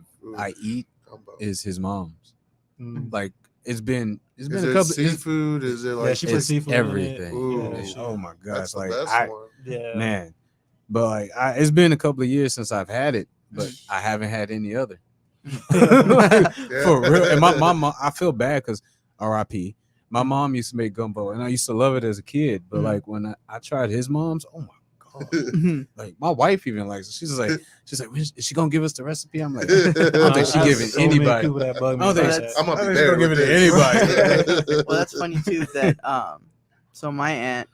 eat Gumbo. is his mom's. Mm. Like it's been Is a it couple. seafood? Is it Yeah, like she put It's seafood in it. everything. Ooh. Yeah, she- Oh my gosh! that's the Like best one. yeah. man, but like it's been a couple of years since I've had it, but I haven't had any other. Like, Yeah. For real. And my mom, I feel bad because R.I.P. My mom used to make gumbo, and I used to love it as a kid. But Mhm. like when I tried his mom's, oh my god! Mhm. Like my wife even likes it. She's like, "When is she gonna give us the recipe?" I'm like, I I don't think she I have giving so many anybody. people that bug me I don't about think that. I'm gonna I be think there she'll give with it to this. anybody. Well, that's funny too. That so my aunt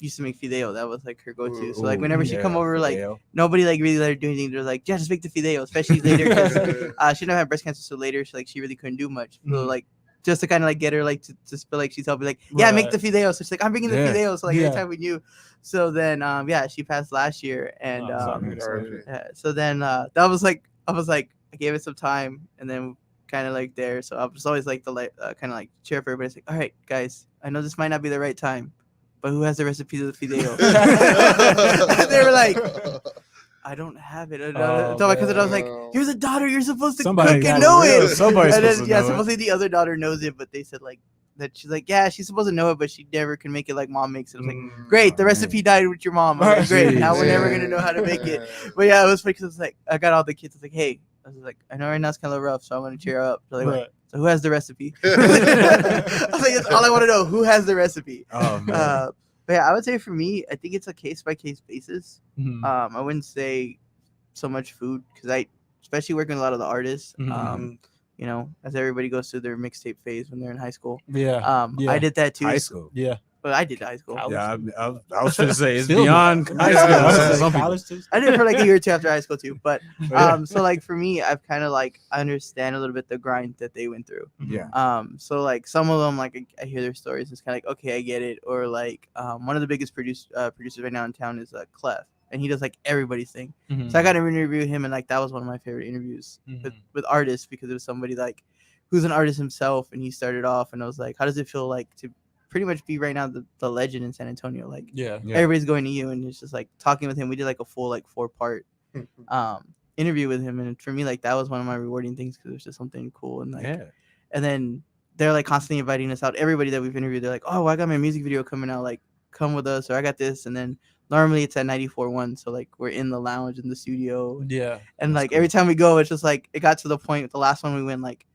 used to make fideo. That was like her go-to. So like Ooh, whenever she come yeah, over, like fideo. nobody like really let her do anything. They're like, yeah, just make the fideo, especially later because she never had breast cancer. So later, she really couldn't do much. So Mhm. like just to kind of like get her like to feel like she's helping, like, yeah, make the Right. fideo. So she's like, I'm bringing the Yeah. fideo. So like Yeah. every time we knew. So then yeah, she passed last year, and Oh, sorry. R.I.P. so then that was like I gave it some time, and then kind of like there. So I was always like the kind of like cheer for everybody. It's like, all right, guys, I know this might not be the right time, but who has the recipe of the fideo? They were like, I don't have it. I Oh, told my cousin, I was like, man. "You're the daughter. You're supposed to Somebody cook got and it know real. it." Somebody's And supposed then, to yeah, know it. supposedly the other daughter knows it, but they said like that she's like, yeah, she's supposed to know it, but she never can make it like mom makes it. I was like, Mm. great, the Oh, recipe man. died with your mom. I was like, great, now we're never Man. gonna know how to make it. But yeah, it was funny because it's like I got all the kids. I was like, hey, I was like, I know right now it's kind of rough, so I'm gonna cheer her up. So, they went, Right. so who has the recipe? I was like, that's all I want to know. Who has the recipe? Oh man. But yeah, I would say for me, I think it's a case by case basis. Mhm. I wouldn't say so much food because I, especially working with a lot of the artists, Mhm. you know, as everybody goes through their mixtape phase when they're in high school. Yeah. Yeah. I did that too. High school. Yeah. But I did high school. College. Yeah, I was trying to say it's Still beyond do. high Yeah. school. I was to gonna some people. college too. I did it for like a year or two after high school too. But Yeah. so like for me, I've kind of like I understand a little bit the grind that they went through. Yeah. So like some of them, like I hear their stories, it's kind of like, okay, I get it. Or like one of the biggest producers right now in town is Clef, and he does like everybody's thing. Mhm. So I got to interview him, and like that was one of my favorite interviews Mhm. with artists because it was somebody like who's an artist himself, and he started off, and I was like, how does it feel like to pretty much be right now the legend in San Antonio? Like Yeah. Yeah. everybody's going to you, and it's just like talking with him. We did like a full like 4-part interview with him, and for me like that was one of my rewarding things because it was just something cool and like Yeah. and then they're like constantly inviting us out. Everybody that we've interviewed, they're like, oh, I got my music video coming out, like come with us, or I got this. And then normally it's at 94.1, so like we're in the lounge in the studio, Yeah. and That's like cool. every time we go, it's just like it got to the point. The last one we went, like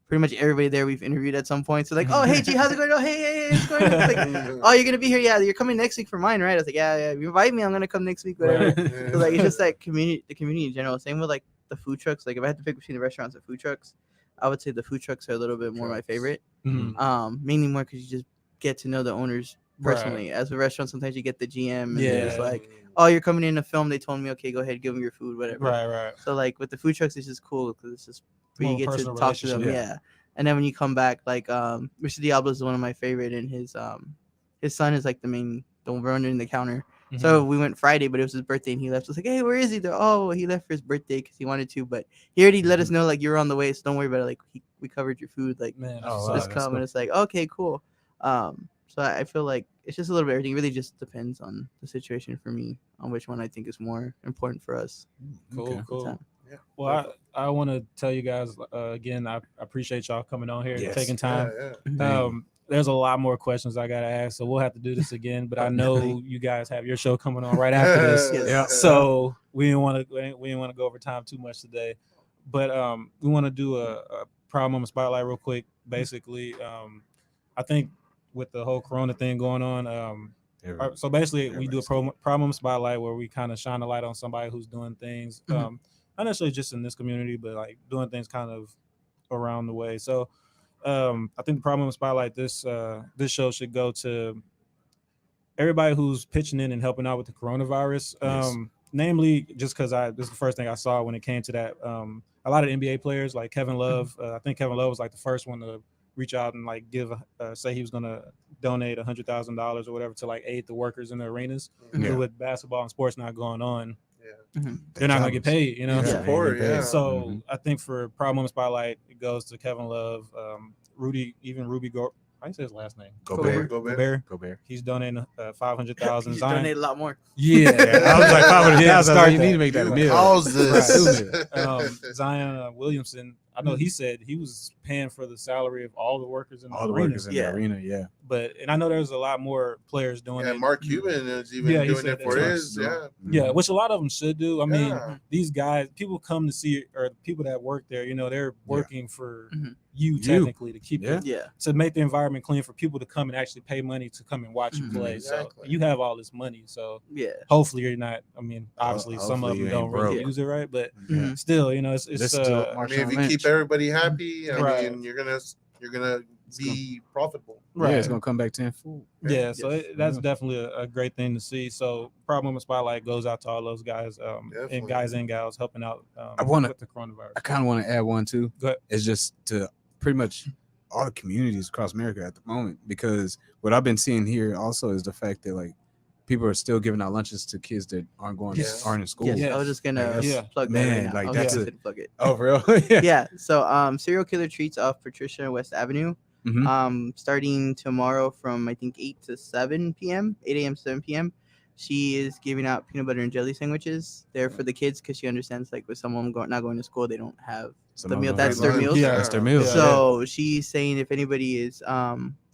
pretty much everybody there we've interviewed at some point. So like, oh hey G, how's it going? Oh hey, it's going. It's like, oh, you're gonna be here? Yeah, you're coming next week for mine, right? I was like, yeah. If you invite me, I'm gonna come next week, whatever. Right. So like it's just like the community in general. Same with like the food trucks. Like if I had to pick between the restaurants and food trucks, I would say the food trucks are a little bit more my favorite. Mhm. Mainly more because you just get to know the owners personally. As a restaurant, sometimes you get the GM, and they're just Yeah. like, oh, you're coming in to film. They told me, okay, go ahead, give them your food, whatever. Right. Right. So like with the food trucks, it's just cool because it's just where More you get to personal talk to them, relationship. yeah. And then when you come back, like Mr. Diablo is one of my favorite, and his son is like the running the counter. Mhm. So we went Friday, but it was his birthday, and he left. I was like, hey, where is he? They're, oh, he left for his birthday because he wanted to, but he already let us know like you're on the way, so don't worry about it. Like we covered your food, like Man. Oh, so wow, just that's come. cool. And it's like, okay, cool. So I feel like it's just a little bit everything. It really just depends on the situation for me on which one I think is more important for us. Cool. Okay. Cool. time. Yeah. Well, I want to tell you guys again. I appreciate y'all coming on here, Yes. taking time. Yeah. There's a lot more questions I gotta ask, so we'll have to do this again. But I know Definitely. you guys have your show coming on right after this, Yes. Yeah. so we didn't want to go over time too much today. But we want to do a Proud Moment Spotlight real quick. Basically, I think with the whole Corona thing going on, so basically we do a Proud Moment Spotlight where we kind of shine a light on somebody who's doing things, not necessarily just in this community, but like doing things kind of around the way. So I think the Proud Moment Spotlight this show should go to everybody who's pitching in and helping out with the coronavirus. Yes. Namely, just because this is the first thing I saw when it came to that. A lot of NBA players like Kevin Love. I think Kevin Love was like the first one to reach out and like give say he was gonna donate $100,000 or whatever to like aid the workers in the arenas. Yeah. With basketball and sports not going on, Yeah. they're not gonna get paid. You know. Yeah. Support, yeah. So I think for Proud Moment Spotlight, it goes to Kevin Love, Rudy how do you say his last name? Gobert. He's donating 500,000. You donate a lot more. Yeah, I was like 500,000. start You need to that. make that a You meal. How's this? Zion Williamson. I know he said he was paying for the salary of all the workers in the All the arena. workers in Yeah. the arena. Yeah. And I know there's a lot more players doing Yeah, it. Mark Cuban is even Yeah, he doing said it for that. his. Yeah. Yeah, which a lot of them should do. I mean, Yeah. these guys, people come to see, or people that work there, they're working for Mhm. you technically to keep Yeah. it, Yeah. to make the environment clean for people to come and actually pay money to come and watch you Mhm. play. Exactly. So you have all this money. So Yeah. hopefully you're not. I mean, obviously some of Hopefully them you don't ain't really broke. use it right, but Mhm. still, it's Listen to I mean, if you Lynch. keep everybody happy, I Right. mean, you're gonna be profitable. Yeah, it's gonna come back tenfold. Yeah, so Yes. that's Yeah. definitely a great thing to see. So, Proud Moment Spotlight goes out to all those guys and Definitely. guys and gals helping out I wanna- with the coronavirus. I kind of want to add one too. Go ahead. It's just to pretty much all the communities across America at the moment, because what I've been seeing here also is the fact that like people are still giving out lunches to kids that aren't aren't in school. Yes, Yes. I was just gonna Yeah. plug that Man, right now. like, I was that's just a- gonna plug it. Oh, for real? Yeah. Yeah. So Serial Killer Treats off Patricia and West Avenue. Mhm. Starting tomorrow from I think 8 to 7 p.m. 8 a.m. 7 p.m. She is giving out peanut butter and jelly sandwiches. They're for the kids because she understands like with someone not going to school, they don't have the meal. That's their meals. Yeah. That's their meals. So she's saying if anybody is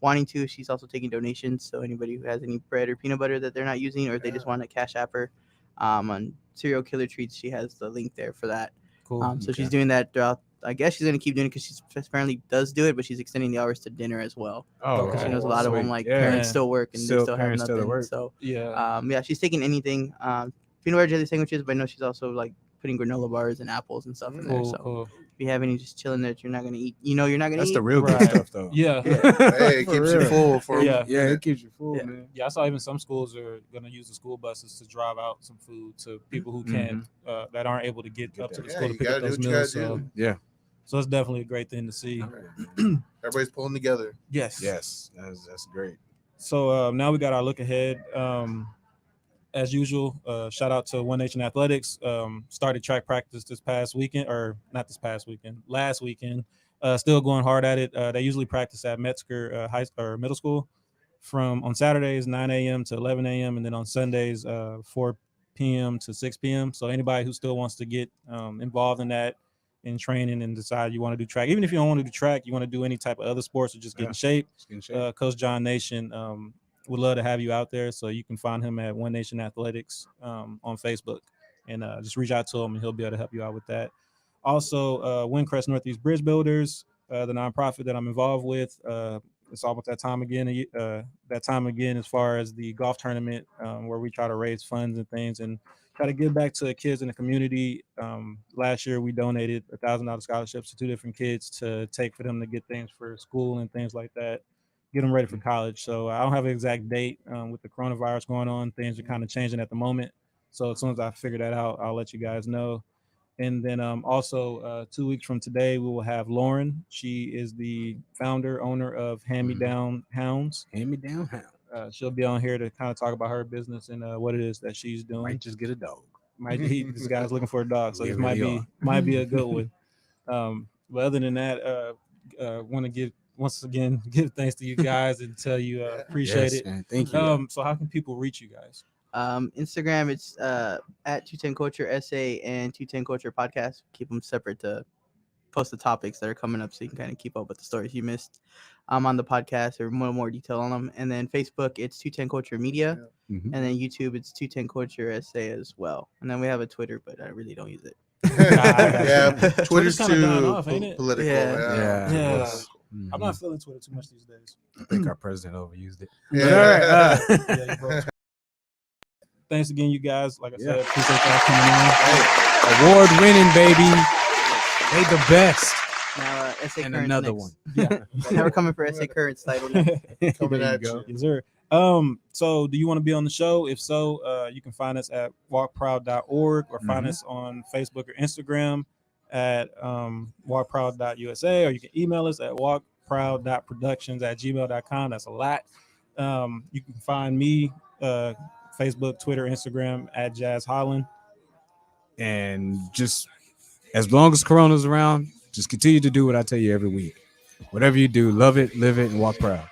wanting to, she's also taking donations. So anybody who has any bread or peanut butter that they're not using, or if they just want to cash app her on Serial Killer Treats, she has the link there for that. Cool. So she's doing that throughout. I guess she's gonna keep doing it because she apparently does do it, but she's extending the hours to dinner as well. Oh, Because okay. she knows a lot of them like parents still work and they still have parents still at nothing. work. So Yeah. yeah, she's taking anything. Peanut butter jelly sandwiches, but I know she's also like putting granola bars and apples and stuff in there. So Cool. if you have any just chilling that you're not gonna eat, you're not gonna That's eat. the real good Right. stuff, though. Yeah. Hey, it For keeps you real. full for Yeah. Yeah, it keeps you full, Yeah. man. Yeah, I saw even some schools are going to use the school buses to drive out some food to people who can't, that aren't able to get up to the Yeah, school to you pick up gotta do those what you meals. gotta So, do. Yeah. so it's definitely a great thing to see. Everybody's pulling together. Yes. Yes, that's great. So now we got our look ahead. As usual, shout out to One Nation Athletics. Started track practice this past weekend, or not this past weekend, last weekend. Still going hard at it. They usually practice at Metzger High or Middle School from on Saturdays 9 a.m. to 11 a.m. and then on Sundays 4 p.m. to 6 p.m. So anybody who still wants to get involved in that in training and decide you want to do track, even if you don't want to do track, you want to do any type of other sports or just get in shape. Coach John Nation would love to have you out there. So you can find him at One Nation Athletics on Facebook and just reach out to him and he'll be able to help you out with that. Also, Windcrest Northeast Bridge Builders, the nonprofit that I'm involved with. It's almost that time again as far as the golf tournament where we try to raise funds and things and try to give back to kids in the community. Last year we donated $1,000 scholarships to 2 different kids to take for them to get things for school and things like that, get them ready for college. So I don't have an exact date with the coronavirus going on. Things are kind of changing at the moment. So as soon as I figure that out, I'll let you guys know. And then also 2 weeks from today, we will have Lauren. She is the founder, owner of Hand Me Down Hounds. Hand me down hound. She'll be on here to kind of talk about her business and what it is that she's doing. Might just get a dog. This guy's looking for a dog, so Yeah, this really might be a good one. But other than that, want to once again give thanks to you guys and tell you appreciate it. Man, thank you. So how can people reach you guys? Instagram, it's at 210 Culture SA and 210 Culture Podcast. Keep them separate to post the topics that are coming up so you can kind of keep up with the stories you missed on the podcast or more detail on them. And then Facebook, it's 210 Culture Media. Mhm. And then YouTube, it's 210 Culture SA as well. And then we have a Twitter, but I really don't use it. Yeah, Twitter's kinda dying too off, ain't it? political. Yeah. Yeah. Mhm. I'm not feeling Twitter too much these days. I think our president overused it. Yeah. Yeah, you broke. Thanks again, you guys. Like I said, appreciate y'all coming Award winning, baby. They the best. Now, SA And Currents another next. one. in. Now we're coming for SA Currents title next. Coming There at you go. you. Yes, sir. So do you want to be on the show? If so, you can find us at walkproud.org or find us on Facebook or Instagram at walkproud.usa, or you can email us at walkproud.productions@gmail.com. That's a lot. You can find me Facebook, Twitter, Instagram at Jazz Holland. And just as long as Corona's around, just continue to do what I tell you every week. Whatever you do, love it, live it, and walk proud.